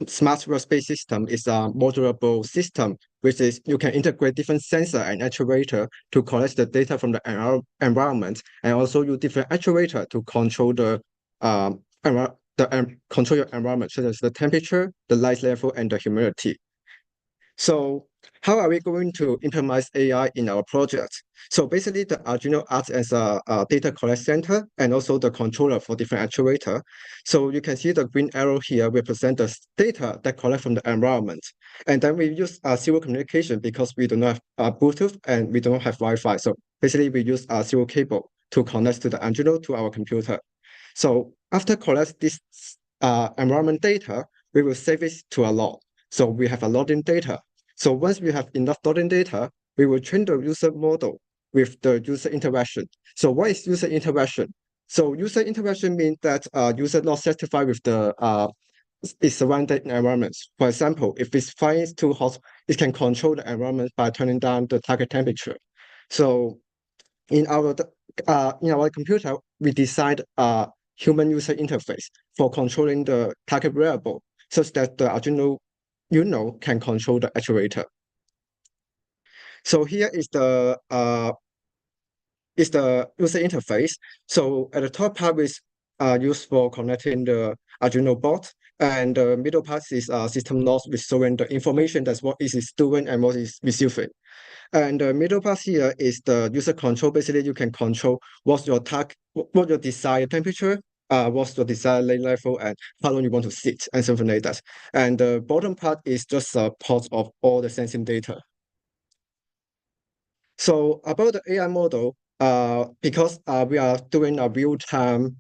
H: smart workspace system is a modular system, which is you can integrate different sensor and actuator to collect the data from the environment, and also use different actuator to control the control your environment, such as the temperature, the light level, and the humidity. So how are we going to implement AI in our project? So basically, the Arduino acts as a data collect center and also the controller for different actuator. So you can see the green arrow here represent the data that collect from the environment. And then we use serial communication because we do not have Bluetooth and we don't have Wi-Fi. So basically, we use a serial cable to connect to the Arduino to our computer. So after collect this environment data, we will save it to a log. So we have a loading data. So once we have enough loading data, we will train the user model with the user interaction. So what is user interaction? So user interaction means that user not satisfied with the its surrounding environment. For example, if its fire is too hot, it can control the environment by turning down the target temperature. So in our computer, we designed a human user interface for controlling the target variable, such that the Arduino can control the actuator. So here is the user interface. So at the top part is used for connecting the Arduino board, and the middle part is system logs, which showing the information that's what is doing and what is receiving. And the middle part here is the user control. Basically, you can control what's your what your desired temperature, what's your desired light level, and how long you want to sit, and something like that. And the bottom part is just a port of all the sensing data. So about the AI model, because we are doing a real-time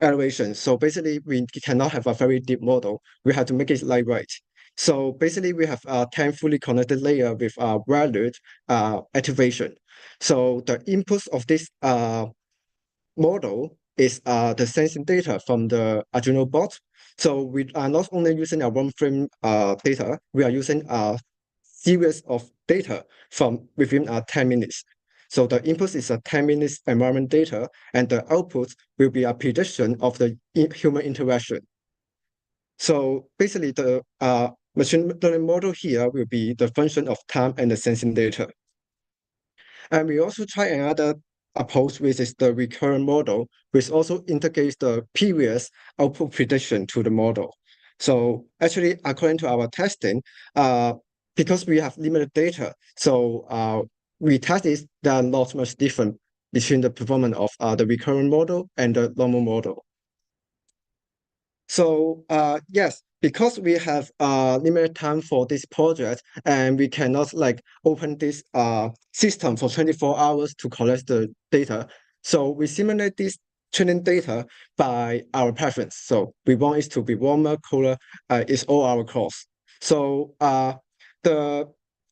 H: evaluation, so basically we cannot have a very deep model. We have to make it lightweight. So basically, we have 10 fully connected layer with valued activation. So the inputs of this model is the sensing data from the Arduino board. So we are not only using a one-frame data, we are using a series of data from within 10 minutes. So the input is a 10 minutes environment data, and the output will be a prediction of the human interaction. So basically, the machine learning model here will be the function of time and the sensing data. And we also try another approach, which is the recurrent model, which also integrates the previous output prediction to the model. So actually, according to our testing, because we have limited data, so we tested there are not much different between the performance of the recurrent model and the normal model. So yes, because we have limited time for this project, and we cannot like open this system for 24 hours to collect the data. So we simulate this training data by our preference. So we want it to be warmer, cooler, it's all our calls. So the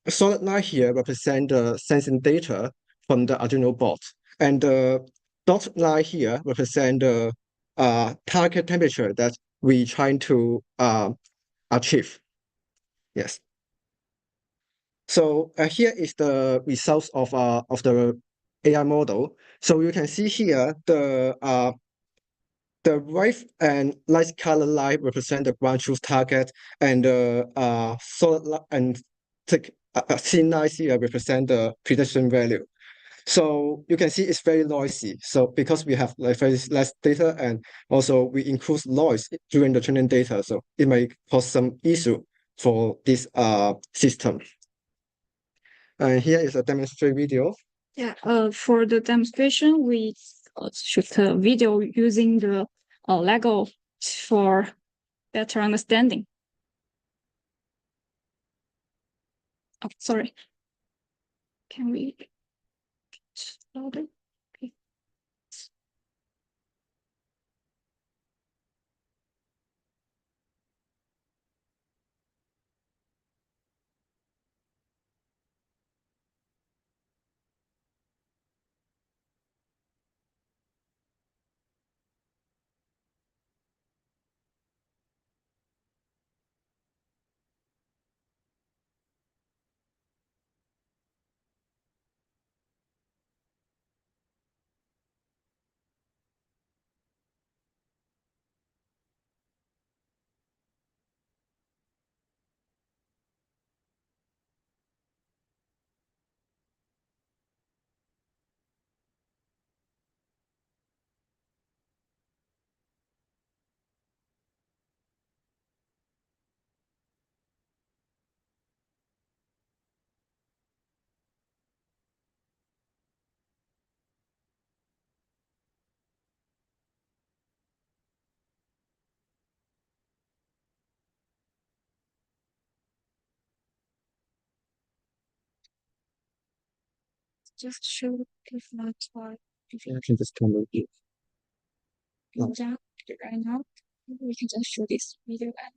H: solid line here represent the sensing data from the Arduino board, and the dotted line here represent the target temperature that we trying to achieve. Yes. So here is the results of the AI model. So you can see here the white and light color line represent the ground truth target, and the solid and thick thin lines here represent the prediction value. So you can see it's very noisy. So because we have like very less data and also we include noise during the training data, so it may cause some issue for this system. And here is a demonstration video.
B: Yeah, for the demonstration, we shoot a video using the Lego for better understanding. Oh, sorry. Can we load it? Okay. Just show if not or if
H: I can just turn it.
B: you down right now, we can just show this video and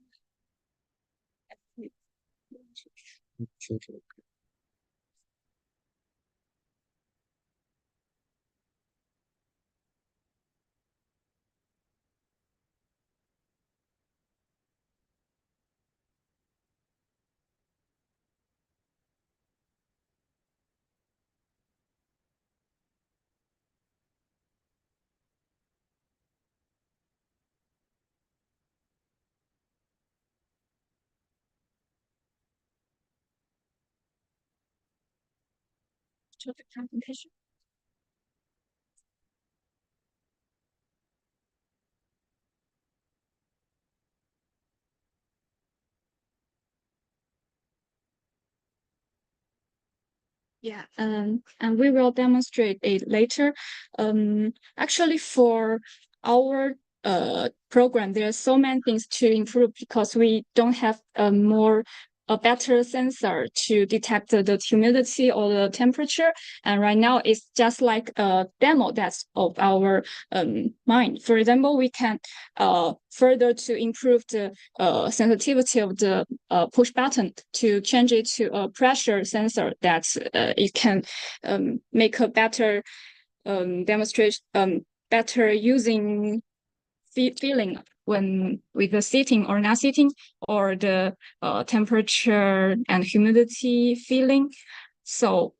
B: show the presentation. Yeah, and we will demonstrate it later. Actually, for our program, there are so many things to improve because we don't have a better sensor to detect the humidity or the temperature. And right now, it's just like a demo that's of our mind. For example, we can further to improve the sensitivity of the push button to change it to a pressure sensor that it can make a better demonstration, better using feeling when with the sitting or not sitting, or the temperature and humidity feeling. So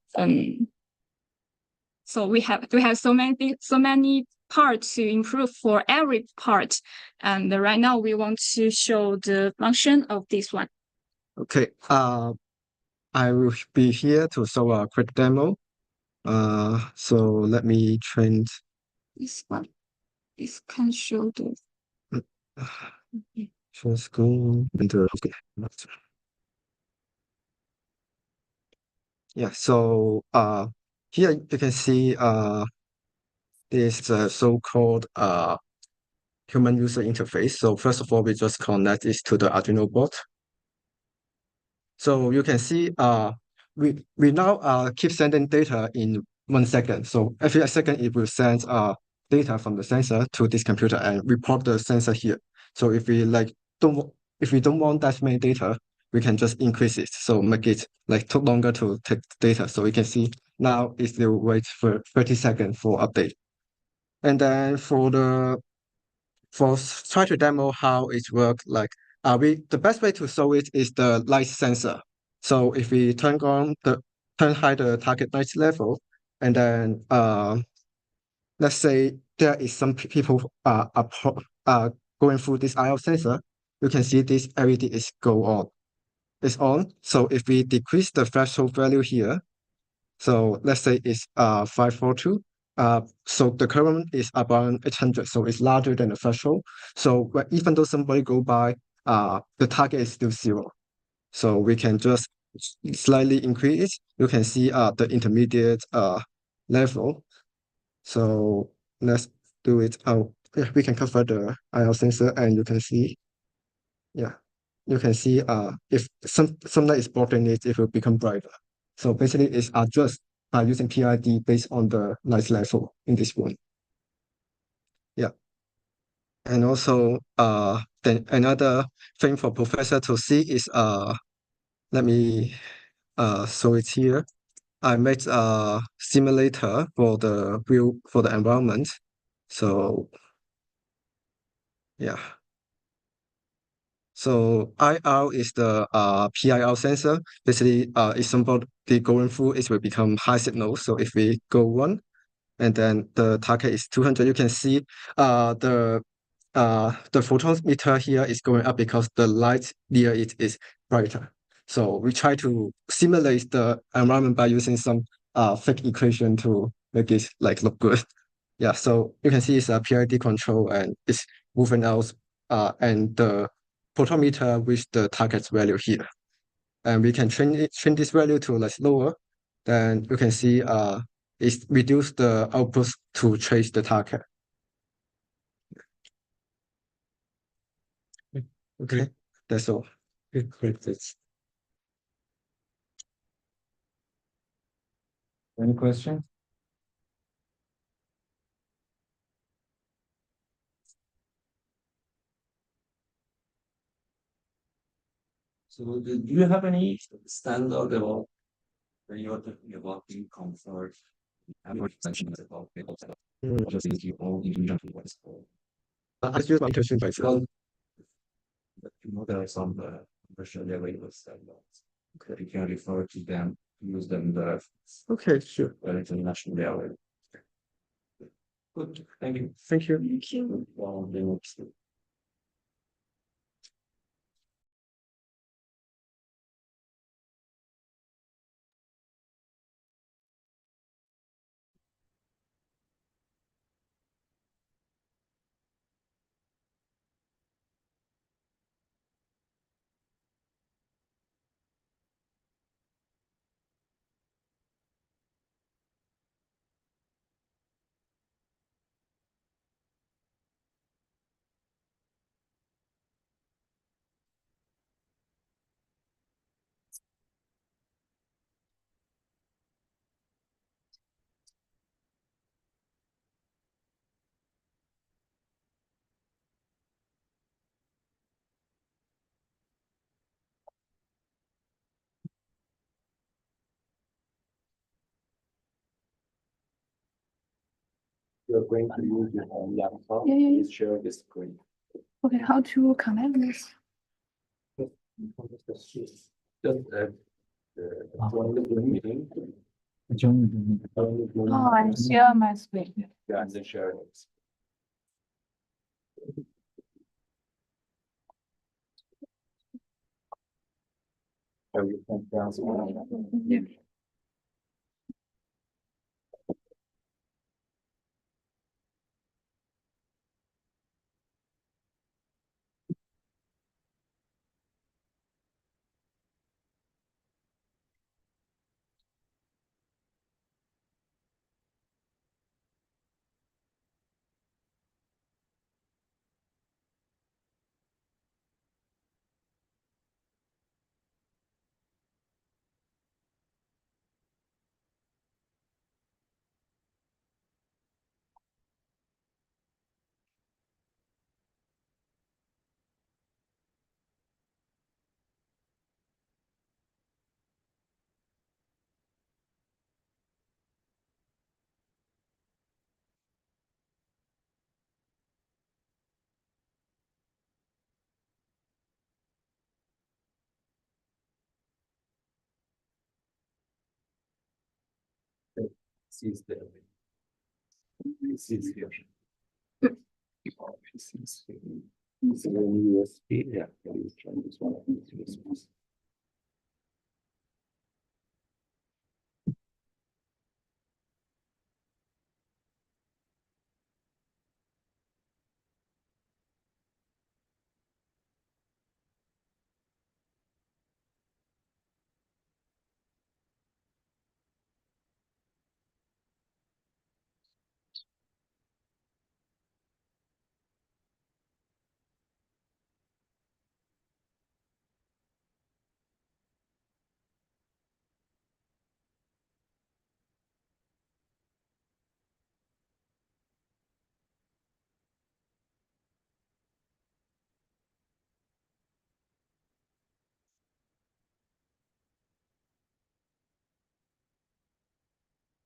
B: so we have so many parts to improve for every part, and right now we want to show the function of this one.
H: Okay, I will be here to show a quick demo. So let me change.
B: This one, this can show the
H: Share screen and okay. Yeah, so here you can see this so-called human user interface. So first of all, we just connect this to the Arduino board. So you can see we now keep sending data in 1 second. So every second it will send data from the sensor to this computer and report the sensor here. So if we don't want that many data, we can just increase it. So make it like took longer to take data. So we can see now it will wait for 30 seconds for update. And then try to demo how it works, like the best way to show it is the light sensor. So if we turn high the target noise level, and then let's say there is some people going through this IO sensor, you can see this LED is on. It's on. So if we decrease the threshold value here, So let's say it's 542. So the current is about 800, so it's larger than the threshold. So even though somebody go by, the target is still 0. So we can just slightly increase it. You can see the intermediate level. So let's do it. Oh, yeah, we can cover the IR sensor, and you can see, yeah, you can see if some light is blocking it, it will become brighter. So basically, it's adjust by using PID based on the light level in this one. Yeah. And also, then another thing for professor to see is let me show it here. I made a simulator for the view for the environment. So yeah. So IR is the PIR sensor. Basically, if somebody going through, it will become high signal. So if we go 1, and then the target is 200, you can see the photon meter here is going up because the light near it is brighter. So we try to simulate the environment by using some fake equation to make it like look good. Yeah, so you can see it's a PID control and it's moving out and the photon meter with the target value here. And we can train this value to like lower. Then you can see it's reduce the output to trace the target. Okay, that's all.
C: Great.
A: Any questions?
E: So do you have any standard about when you're talking about being comfort? Have you mentioned about just if you all in what is called?
H: I use my intuition by itself.
E: But you know there are some commercially available standards. Okay. You can refer to them, use them there.
H: Okay, sure.
E: Internationally available. Good, thank you.
H: Thank you.
B: Thank you.
E: Well, the next. You're going to use your own laptop.
F: Yeah, yeah, yeah.
E: Please share the screen.
F: Okay, how to connect this?
E: Just join the Zoom meeting.
A: Join
E: Join the Zoom
F: Oh, I
E: meeting.
F: share my screen.
E: Yeah, and then share it. Or you can browse one.
F: Yeah.
E: Sees there. This is here. This is here. This is an USB. Yeah, please try this one. USB.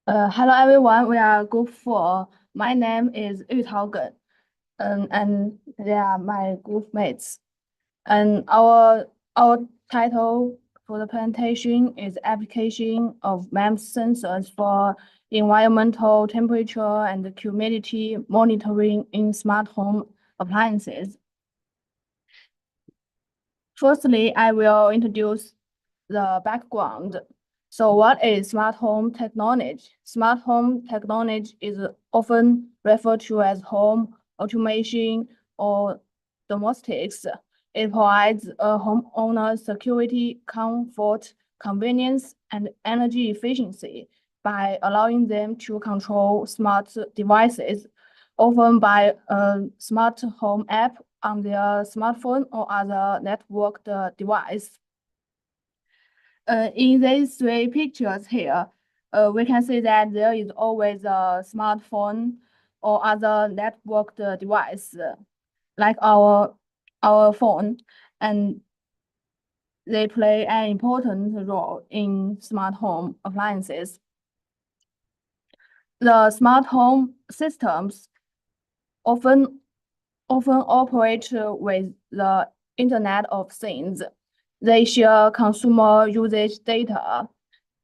I: Hello everyone, we are group 4. My name is Yu Taogen, and they are my group mates. And our title for the presentation is application of MEMS sensors for environmental temperature and humidity monitoring in smart home appliances. Firstly, I will introduce the background. So what is smart home technology? Smart home technology is often referred to as home automation or domestics. It provides a homeowner security, comfort, convenience, and energy efficiency by allowing them to control smart devices, often by a smart home app on their smartphone or other networked device. In these three pictures here, we can see that there is always a smartphone or other networked device like our phone, and they play an important role in smart home appliances. The smart home systems often operate with the Internet of Things. They share consumer usage data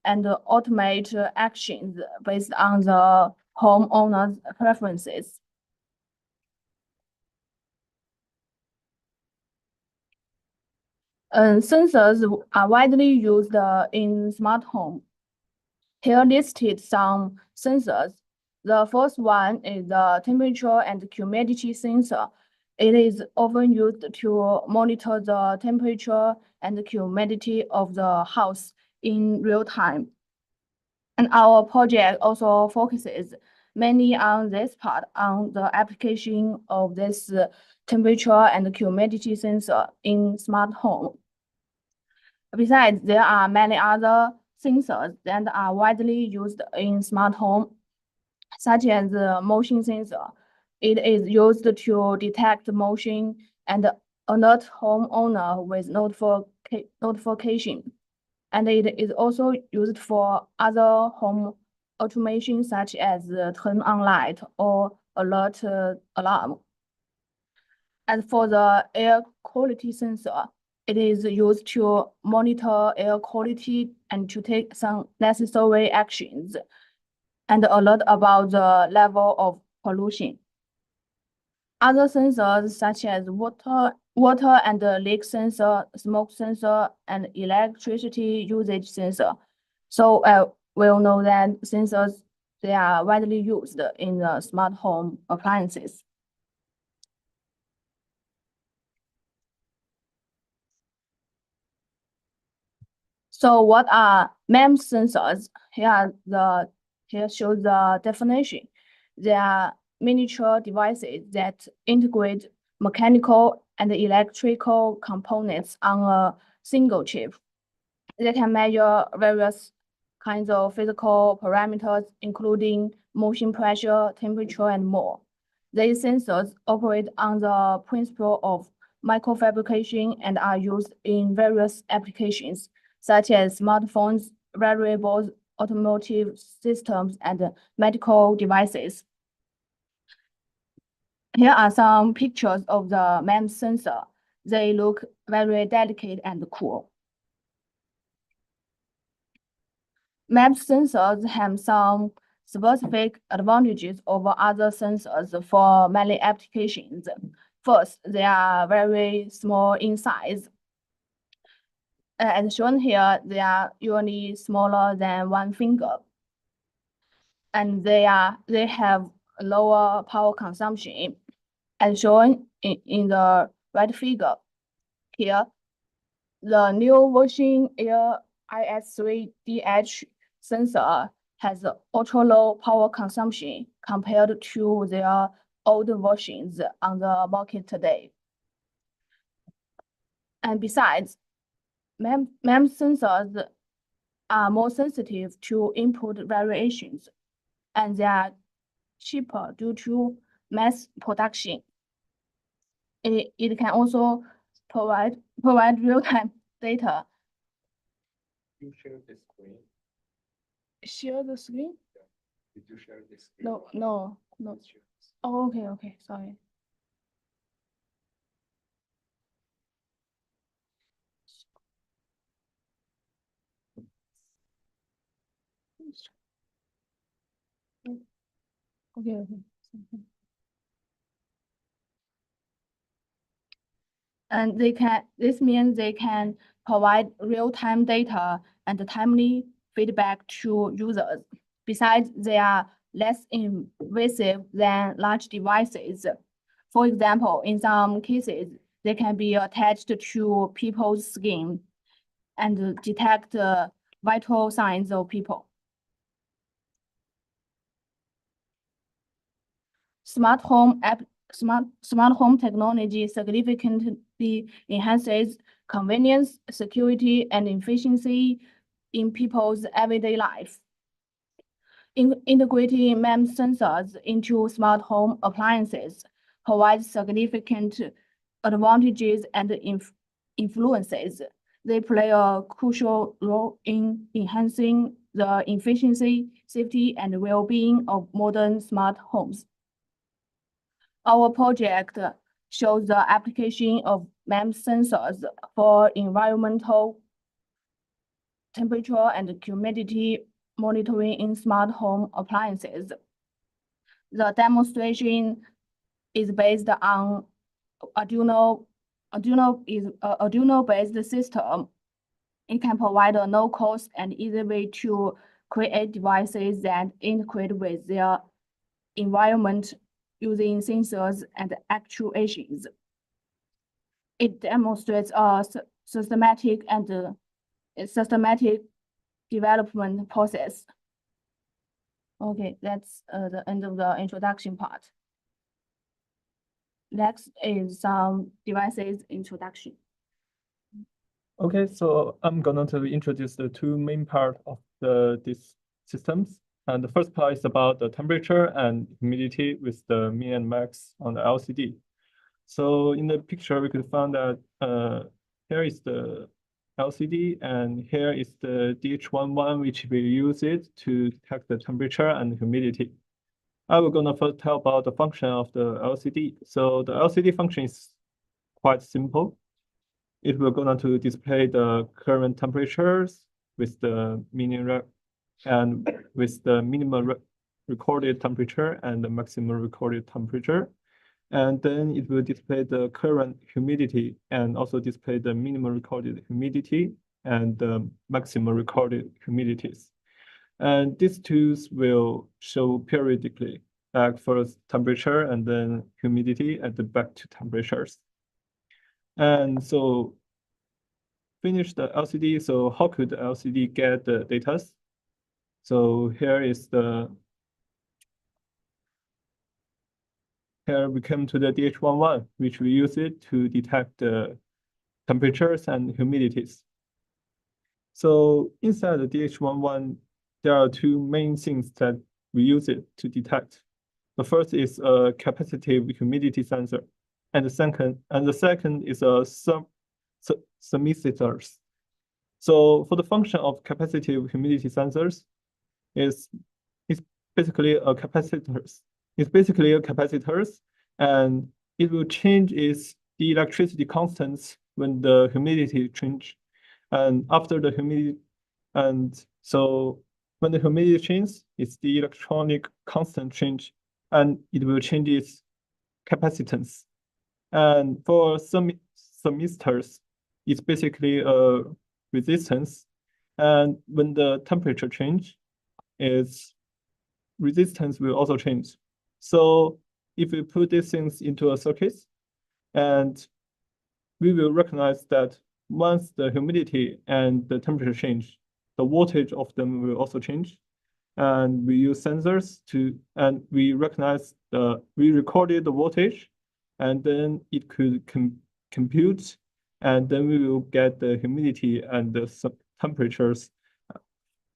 I: and automate actions based on the homeowner's preferences. Sensors are widely used in smart home. Here listed some sensors. The first one is the temperature and humidity sensor. It is often used to monitor the temperature and humidity of the house in real time. And our project also focuses mainly on this part, on the application of this temperature and humidity sensor in smart home. Besides, there are many other sensors that are widely used in smart home, such as the motion sensor. It is used to detect motion and alert homeowner with notification. And it is also used for other home automation, such as turn on light or alert alarm. As for the air quality sensor, it is used to monitor air quality and to take some necessary actions and alert about the level of pollution. Other sensors such as water and leak sensor, smoke sensor, and electricity usage sensor. So we'll know that sensors, they are widely used in the smart home appliances. So what are MEMS sensors? Here shows the definition. They are miniature devices that integrate mechanical and electrical components on a single chip. They can measure various kinds of physical parameters, including motion, pressure, temperature, and more. These sensors operate on the principle of microfabrication and are used in various applications, such as smartphones, wearables, automotive systems, and medical devices. Here are some pictures of the MEMS sensor. They look very delicate and cool. MEMS sensors have some specific advantages over other sensors for many applications. First, they are very small in size. As shown here, they are usually smaller than one finger. And they have lower power consumption, as shown in the right figure. Here, the new version IS3DH sensor has ultra low power consumption compared to their old versions on the market today. And besides, MEMS sensors are more sensitive to input variations, and they are cheaper due to mass production. It can also provide real-time data.
D: You share the screen.
I: Share the screen?
A: Did you share this?
I: No, no, no. Oh, okay, sorry. Okay. And this means they can provide real-time data and timely feedback to users. Besides, they are less invasive than large devices. For example, in some cases, they can be attached to people's skin and detect vital signs of people. Smart home technology significantly enhances convenience, security, and efficiency in people's everyday life. Integrating MEMS sensors into smart home appliances provides significant advantages and influences. They play a crucial role in enhancing the efficiency, safety, and well-being of modern smart homes. Our project shows the application of MEMS sensors for environmental temperature and humidity monitoring in smart home appliances. The demonstration is based on Arduino-based system. It can provide a no-cost and easy way to create devices that integrate with their environment using sensors and actuations. It demonstrates a systematic development process. Okay, that's the end of the introduction part. Next is some devices introduction.
J: Okay, so I'm going to introduce the two main parts of these systems. And the first part is about the temperature and humidity with the min and max on the LCD. So in the picture, we could find that here is the LCD and here is the DH11, which we use it to detect the temperature and humidity. I will gonna first tell about the function of the LCD. So the LCD function is quite simple. It will gonna to display the current temperatures with the minimum and with the minimum recorded temperature and the maximum recorded temperature. And then it will display the current humidity and also display the minimum recorded humidity and the maximum recorded humidities. And these tools will show periodically, like first temperature and then humidity and then back to temperatures. And so finish the LCD. So how could the LCD get the data? So here we come to the DH11, which we use it to detect the temperatures and humidities. So inside the DH11, there are two main things that we use it to detect. The first is a capacitive humidity sensor, and the second is a thermistors. So for the function of capacitive humidity sensors, it's basically a capacitors. It's basically a capacitors, and it will change the electricity constants when the humidity change. And after the humidity, and so when the humidity changes, it's the electronic constant change, and it will change its capacitance. And for thermistors, it's basically a resistance. And when the temperature change, its resistance will also change. So if we put these things into a circuit, and we will recognize that once the humidity and the temperature change, the voltage of them will also change. And we use sensors and we recorded the voltage, and then it could compute, and then we will get the humidity and the temperatures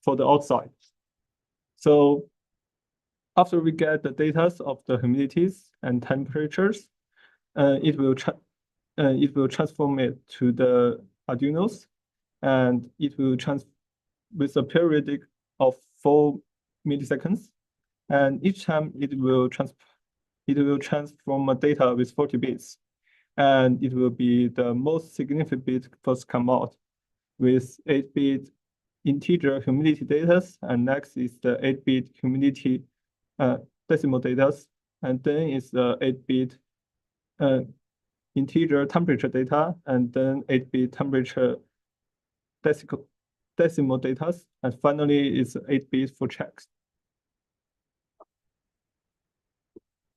J: for the outside. So after we get the data of the humidities and temperatures, it will transform it to the Arduinos, and it will with a periodic of 4 milliseconds, and each time it will transform a data with 40 bits, and it will be the most significant bit first come out with 8-bit integer humidity data, and next is the 8-bit humidity decimal data, and then is the 8-bit integer temperature data, and then 8-bit temperature decimal data, and finally is 8-bit for checks.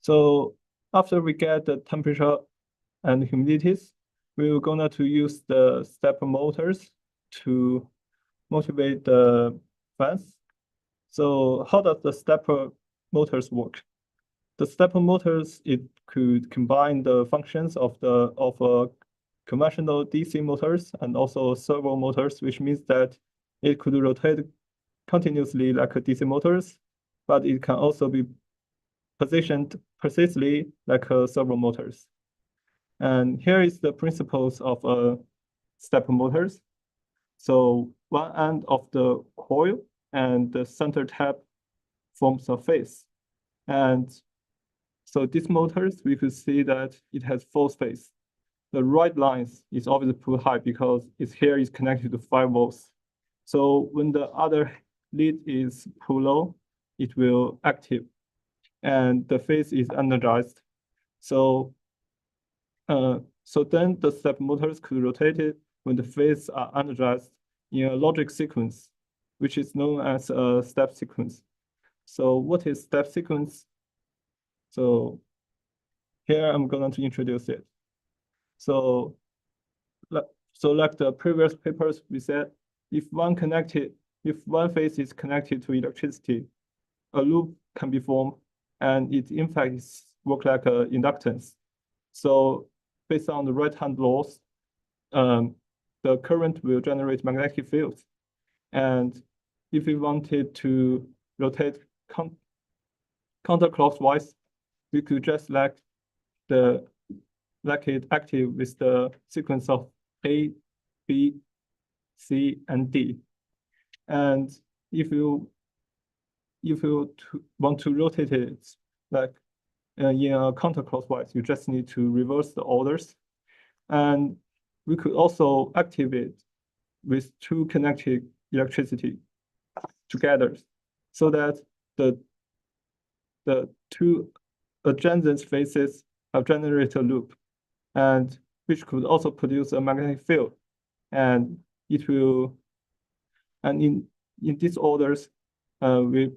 J: So after we get the temperature and humidities, we're gonna to use the stepper motors to motivate the fans. So how does the stepper motors work? The stepper motors, it could combine the functions of conventional DC motors and also servo motors, which means that it could rotate continuously like a DC motors, but it can also be positioned precisely like a servo motors. And here is the principles of stepper motors. So one end of the coil and the center tab forms a face. And so these motors, we could see that it has 4 space. The right lines is always put high because here is connected to 5 volts. So when the other lead is put low, it will active, and the phase is energized. So then the step motors could rotate it when the phases are energized in a logic sequence, which is known as a step sequence. So what is step sequence? So here I'm going to introduce it. So like the previous papers, we said, if one phase is connected to electricity, a loop can be formed, and it in fact work like an inductance. So based on the right-hand laws, the current will generate magnetic fields. And if we wanted to rotate counterclockwise, we could just like it active with the sequence of A, B, C, and D. And if you want to rotate it like in a counterclockwise, you just need to reverse the orders. And we could also activate with 2 connected electricity together, so that the 2 adjacent phases have generated a loop, and which could also produce a magnetic field. And it will, and in these orders, the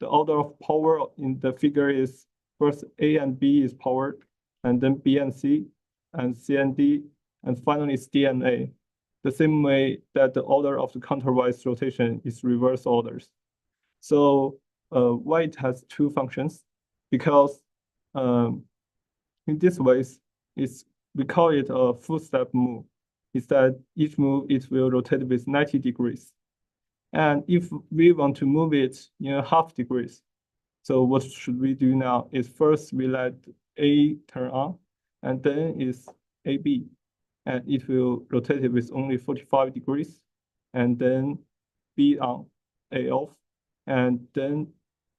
J: order of power in the figure is first A and B is powered, and then B and C, and C and D, and finally it's D and A. The same way that the order of the counterwise rotation is reverse orders. So why it has 2 functions? Because in this way, we call it a full step move. Is that each move it will rotate with 90 degrees. And if we want to move it in half degrees, so what should we do now is first we let A turn on, and then is AB, and it will rotate it with only 45 degrees, and then B on, A off, and then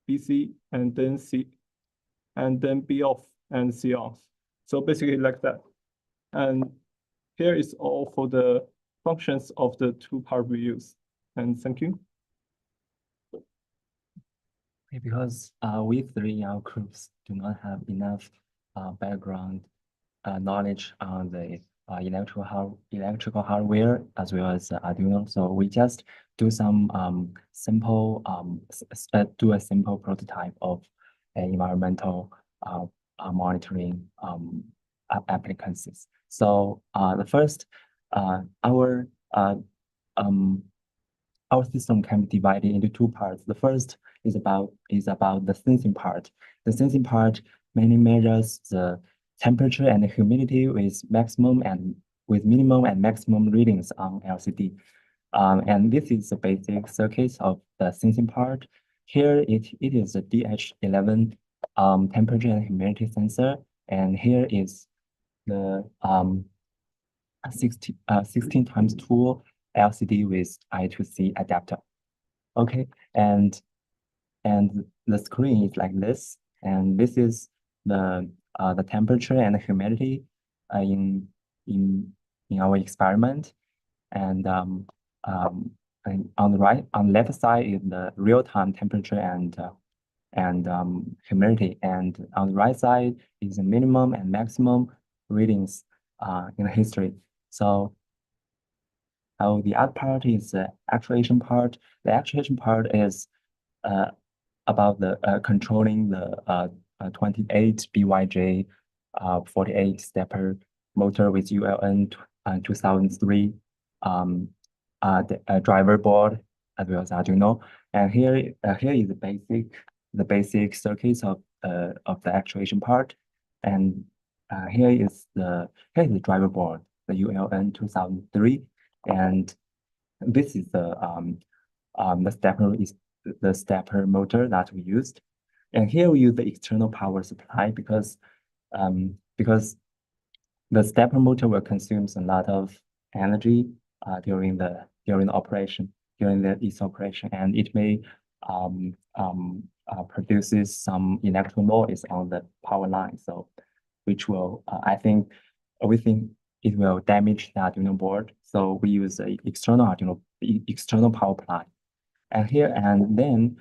J: BC, and then C, and then B off, and C on. So basically like that. And here is all for the functions of the 2 parts we use. And thank you.
K: Because we 3 in our groups do not have enough background knowledge on the electrical hardware as well as Arduino, so we just do some simple do a simple prototype of environmental monitoring applications. So the first our system can be divided into 2 parts. The first is about the sensing part. The sensing part mainly measures the temperature and the humidity with minimum and maximum readings on LCD. And this is the basic circuit of the sensing part. Here it is a DH11 temperature and humidity sensor, and here is the 16x2 LCD with I2C adapter. Okay, and and the screen is like this, and this is the temperature and the humidity in our experiment, and on the left side is the real-time temperature and humidity, and on the right side is the minimum and maximum readings in the history. So the other part is the actuation part. The actuation part is about the controlling the 28 BYJ 48 stepper motor with ULN 2003 the driver board as well as Arduino. And here is the basic circuits of the actuation part, and here is the driver board, the ULN 2003, and this is the stepper motor that we used. And here we use the external power supply because the stepper motor will consume a lot of energy during its operation, and it may produces some electrical noise on the power line. So, which will we think it will damage the Arduino board. So we use a external power supply, and then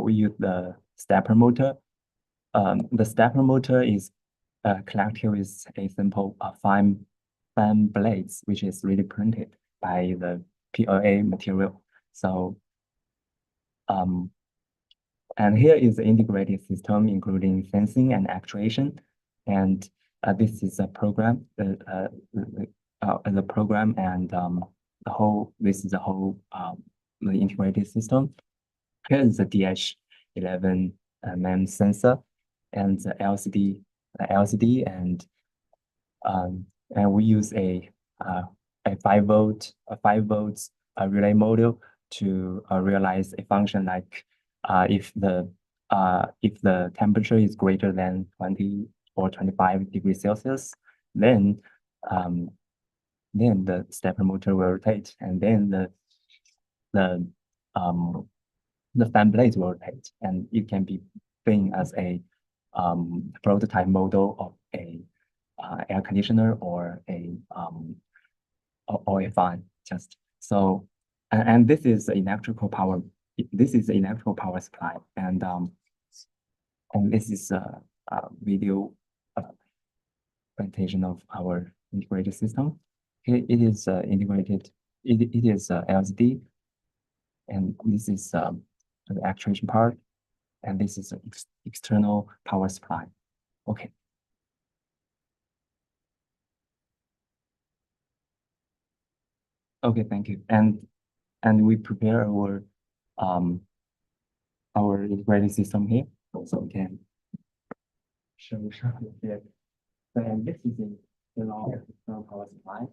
K: we use the stepper motor. The stepper motor is connected with a simple fan blades, which is really printed by the PLA material. So, and here is the integrated system, including sensing and actuation. And this is a program, the program, and this is the whole the integrated system. Here is the DH11 MEMS sensor and the LCD, and we use a 5 volts relay module to realize a function like if the temperature is greater than 20 or 25 degrees Celsius, then the stepper motor will rotate, and then the fan blades will rotate, and it can be seen as a prototype model of a air conditioner or a fan. Just so, and this is electrical power. This is the electrical power supply, and this is a video presentation of our integrated system. Here it is integrated. It is LCD, and this is the actuation part, and this is external power supply. Okay. Okay, thank you. And we prepare our integrated system here, so we can show here. And this is the external power supply,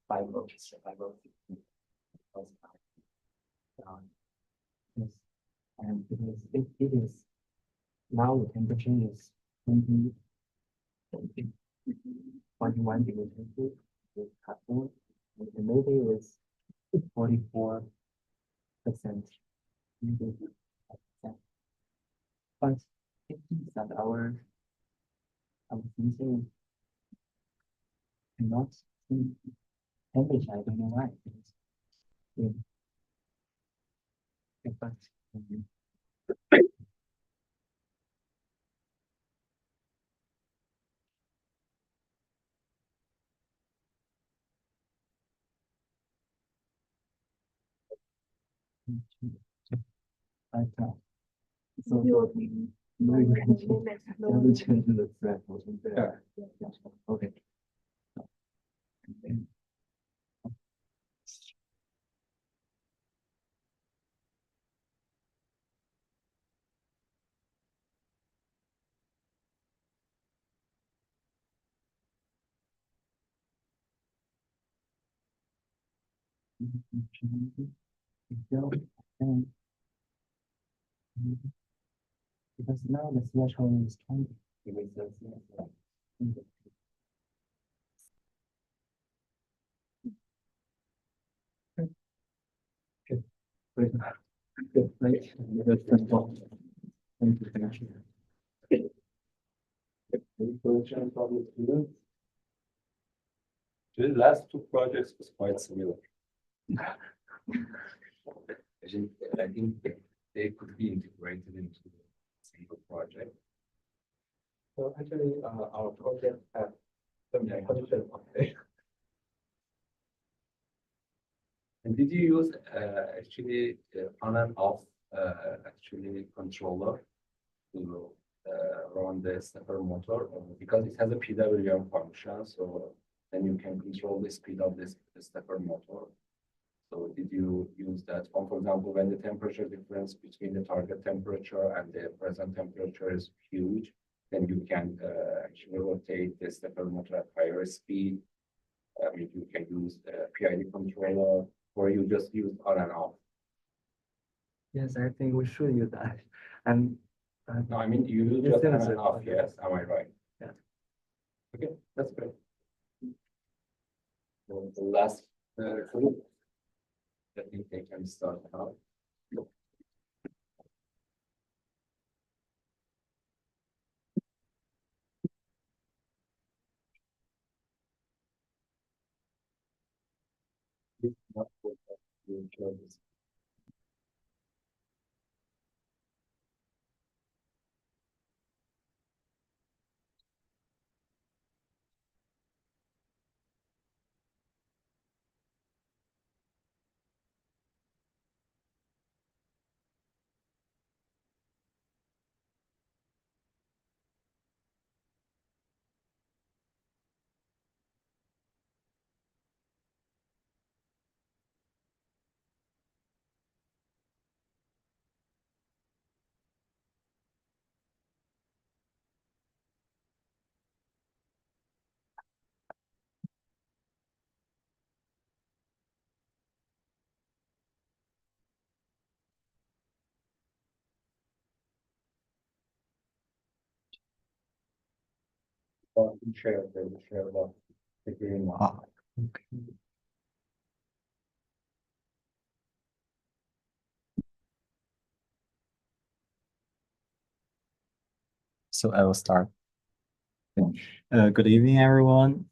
K: 5 volts, 5 volts power supply. Yes, and because it is now the temperature is 21 degrees Celsius with cathode. The humidity is 44%. But it seems that our sensor cannot see temperature. I don't know why. But so no, you can change the thread. Okay. Because now the threshold is 20 degrees Celsius. Good. Good.
A: Thank you.
E: Any questions from the students? The last two projects was quite similar. I think they could be integrated into a single project. So actually, our project have some condition. And did you use actually on and off actually controller to run the stepper motor because it has a PWM function, so then you can control the speed of this stepper motor. So did you use that one, for example, when the temperature difference between the target temperature and the present temperature is huge, then you can actually rotate the stepper motor at higher speed. You can use a PID controller, or you just use on and off.
K: Yes, I think we should use that. And
E: No, I mean, you use
K: Yes,
E: just on
K: yes,
E: and off,
K: yes.
E: yes, am I right?
K: Yeah.
E: Okay, that's great. So the last group, I think they can start now. Share what the green one.
K: okay. So I will start. Good evening, everyone.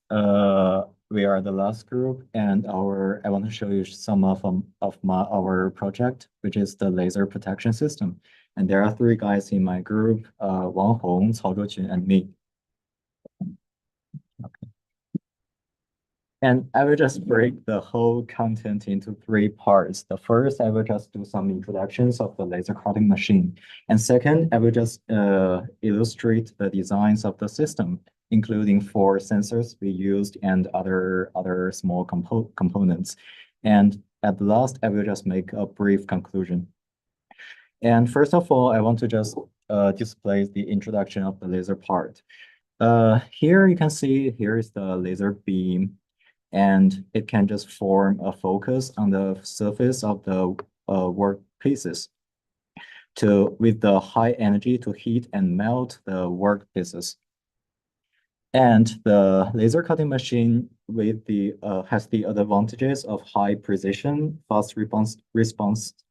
K: We are the last group, and I want to show you some of our project, which is the laser protection system. And there are three guys in my group, Wang Hong, Cao Zhuqun, and me. Okay. And I will just break the whole content into three parts. The first, I will just do some introductions of the laser cutting machine. And second, I will just illustrate the designs of the system, including 4 sensors we used and other small components. And at the last, I will just make a brief conclusion. And first of all, I want to just display the introduction of the laser part. Here you can see, here is the laser beam, and it can just form a focus on the surface of the workpieces with the high energy to heat and melt the workpieces. And the laser cutting machine with has the advantages of high precision, fast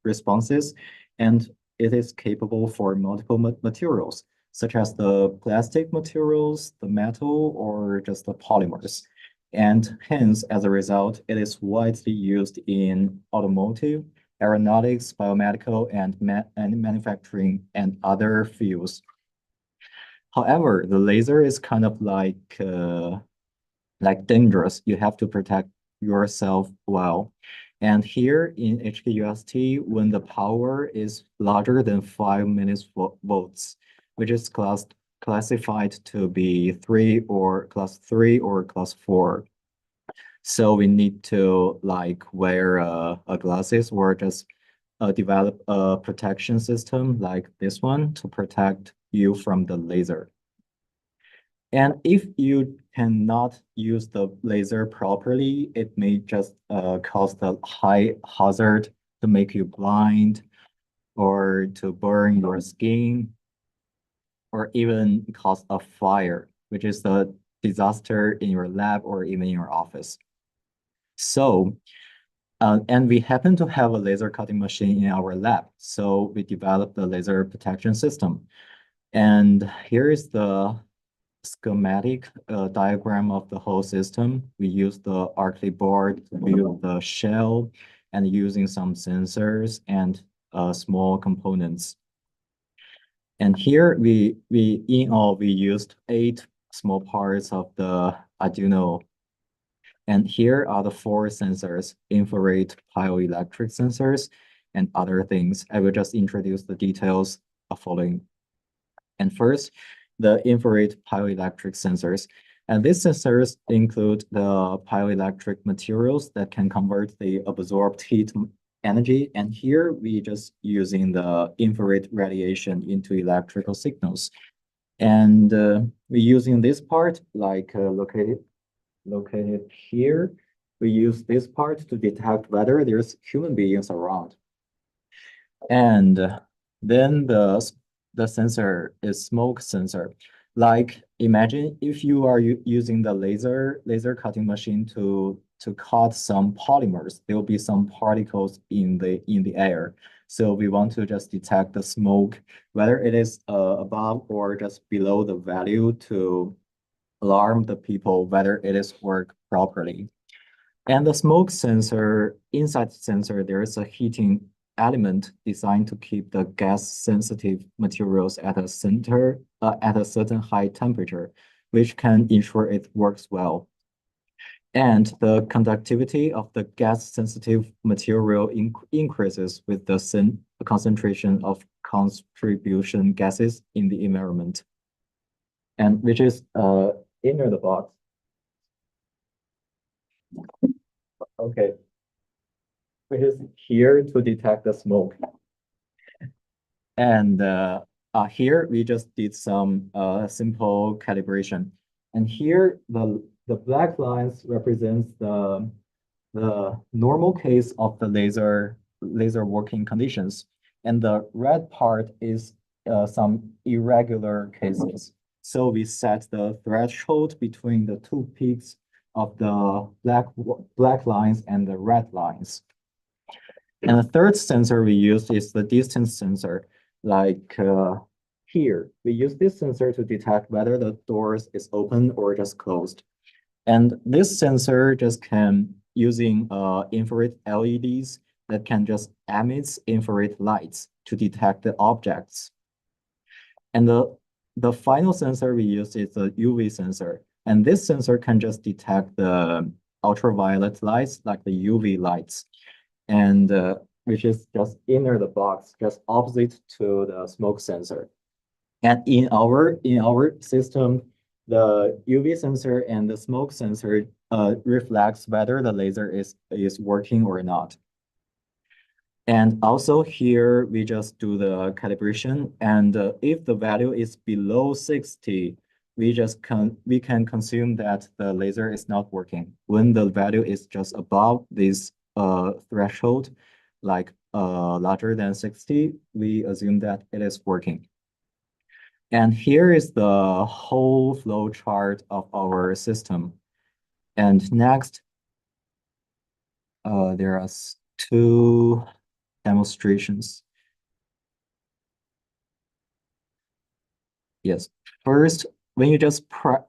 K: responses, and it is capable for multiple materials, such as the plastic materials, the metal, or just the polymers. And hence, as a result, it is widely used in automotive, aeronautics, biomedical, and manufacturing and other fields. However, the laser is kind of like dangerous. You have to protect yourself well. And here in HKUST, when the power is larger than 5 millivolts, which is classified to be class 3 or class 4. So we need to wear glasses or just develop a protection system like this one to protect you from the laser. And if you cannot use the laser properly, it may just cause the high hazard to make you blind or to burn your skin, or even cause a fire, which is the disaster in your lab or even in your office. So And we happen to have a laser cutting machine in our lab, so we developed the laser protection system. And here is the schematic diagram of the whole system. We use the Arclay board to build the shell and using some sensors and small components. And here we in all we used 8 small parts of the Arduino. And here are the 4 sensors: infrared, piezoelectric sensors, and other things. I will just introduce the details following. And first, the infrared piezoelectric sensors. And these sensors include the piezoelectric materials that can convert the absorbed heat energy. And here we just using the infrared radiation into electrical signals. And we're using this part like located here. We use this part to detect whether there's human beings around. And then the sensor is smoke sensor. Like imagine if you are using the laser cutting machine to cut some polymers, there will be some particles in the air. So we want to just detect the smoke, whether it is above or just below the value to alarm the people whether it is work properly. And the smoke sensor, inside the sensor, there is a heating element designed to keep the gas-sensitive materials at a certain high temperature, which can ensure it works well. And the conductivity of the gas-sensitive material increases with the concentration of contribution gases in the environment, and which is inner the box. Okay. Which is here to detect the smoke. And here we just did some simple calibration. And here the black lines represents the normal case of the laser working conditions. And the red part is some irregular cases. So we set the threshold between the 2 peaks of the black lines and the red lines. And the third sensor we used is the distance sensor. Like here, we use this sensor to detect whether the doors is open or just closed. And this sensor just can using infrared LEDs that can just emit infrared lights to detect the objects. And the final sensor we use is the UV sensor. And this sensor can just detect the ultraviolet lights like the UV lights. And which is just inner the box, just opposite to the smoke sensor. And in our system, the UV sensor and the smoke sensor reflects whether the laser is working or not. And also here we just do the calibration, and if the value is below 60, we can consume that the laser is not working. When the value is just above this threshold, like larger than 60, we assume that it is working. And here is the whole flow chart of our system. And next, there are 2 demonstrations. Yes, first, when you just press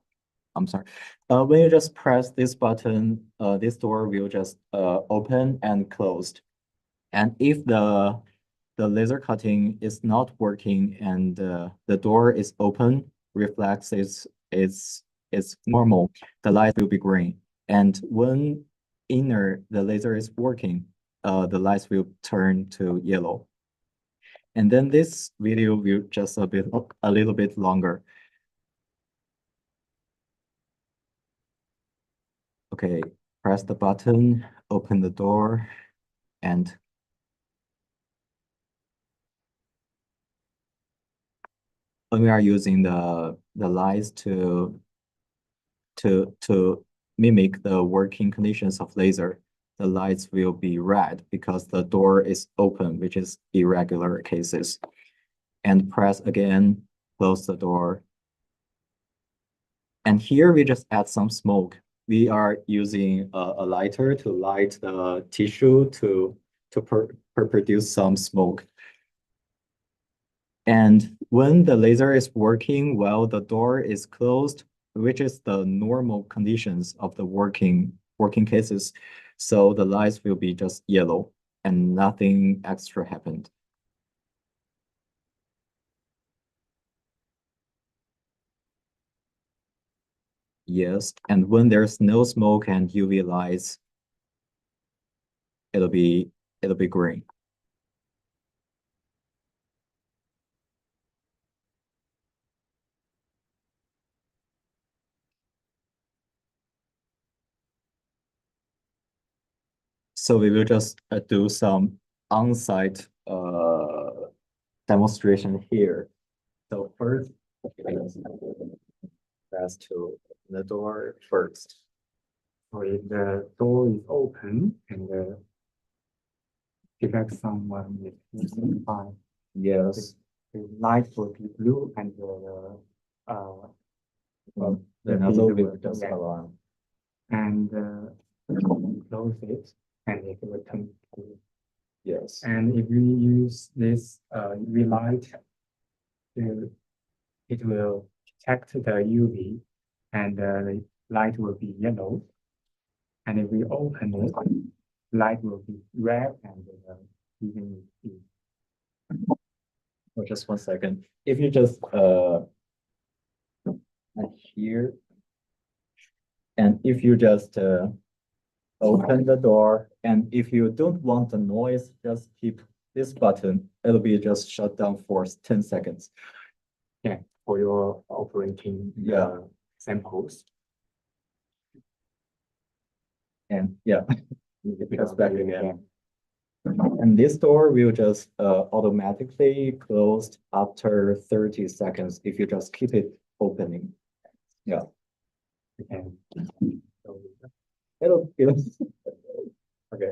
K: this button, this door will just open and closed. And if the laser cutting is not working and the door is open, reflex is normal, the light will be green. And when the laser is working, the lights will turn to yellow. And then this video will just a little bit longer. Okay, press the button, open the door, and when we are using the lights to mimic the working conditions of laser, the lights will be red because the door is open, which is irregular cases. And press again, close the door. And here we just add some smoke.
L: we are using a lighter to light the tissue to produce some smoke. And when the laser is working while the door is closed, which is the normal conditions of the working cases, so the lights will be just yellow and nothing extra happened. Yes, and when there's no smoke and UV lights, it'll be green. So we will just do some on-site demonstration here. So first, press to the door first.
C: So if the door is open and detect someone is missing by,
L: Yes,
C: the light will be blue and
L: the nozzle will just alarm.
C: and close it and it will turn blue.
L: Yes.
C: And if we use this UV light, it will detect the UV and the light will be yellow. And if we open it, light will be red and even
L: Oh, just 1 second. If you just here, and if you just open the door, and if you don't want the noise, just hit this button. It'll be just shut down for 10 seconds.
C: yeah, for your operating samples.
L: And yeah, it goes back again. And this door will just automatically closed after 30 seconds if you just keep it opening. Yeah.
C: And
L: It'll okay.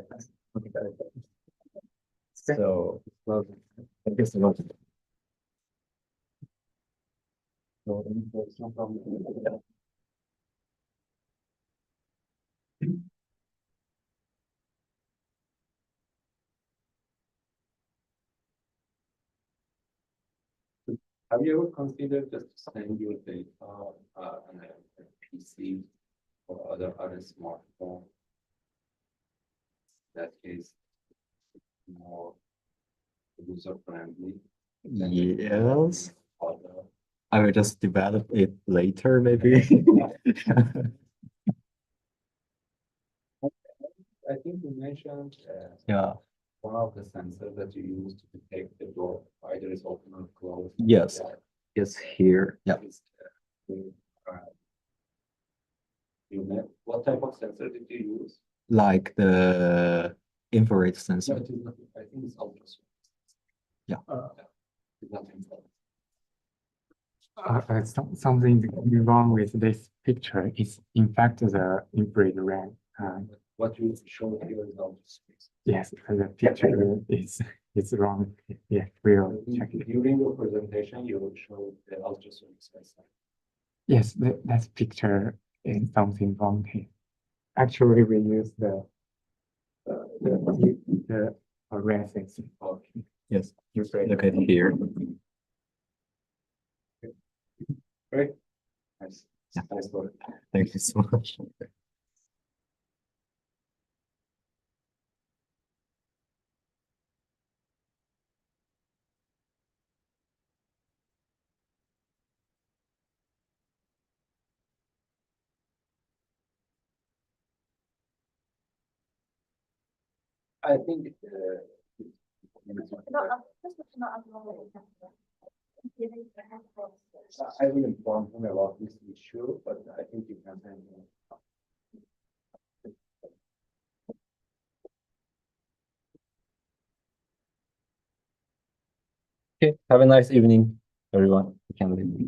L: So thank you so much.
E: Have you ever considered just send your data on a PC or other smartphone? In that case, more user friendly.
L: Yes. I will just develop it later, maybe.
E: I think you mentioned
L: Yeah.
E: one of the sensors that you use to detect the door, either is open or closed.
L: Yes. It's here. Yeah.
E: What type of sensor did you use?
L: Like the infrared
E: No,
L: sensor.
E: it is not. I think it's ultrasound.
L: Yeah.
E: It's not infrared.
C: something wrong with this picture is in fact the infrared red.
E: What you showed here is ultrasound.
C: Yes, the picture is wrong. Yeah, we'll check it.
E: During your presentation, you showed the ultrasonic sensor.
C: Yes, that picture is something wrong here. Actually, we use the red sensor.
E: Okay.
L: Yes. Look at here.
E: Great. Nice.
L: Yeah.
E: Nice work.
L: Thank you so much.
E: I think I will inform him about this issue, but I think you can send him.
L: Okay. Have a nice evening, everyone. You can leave.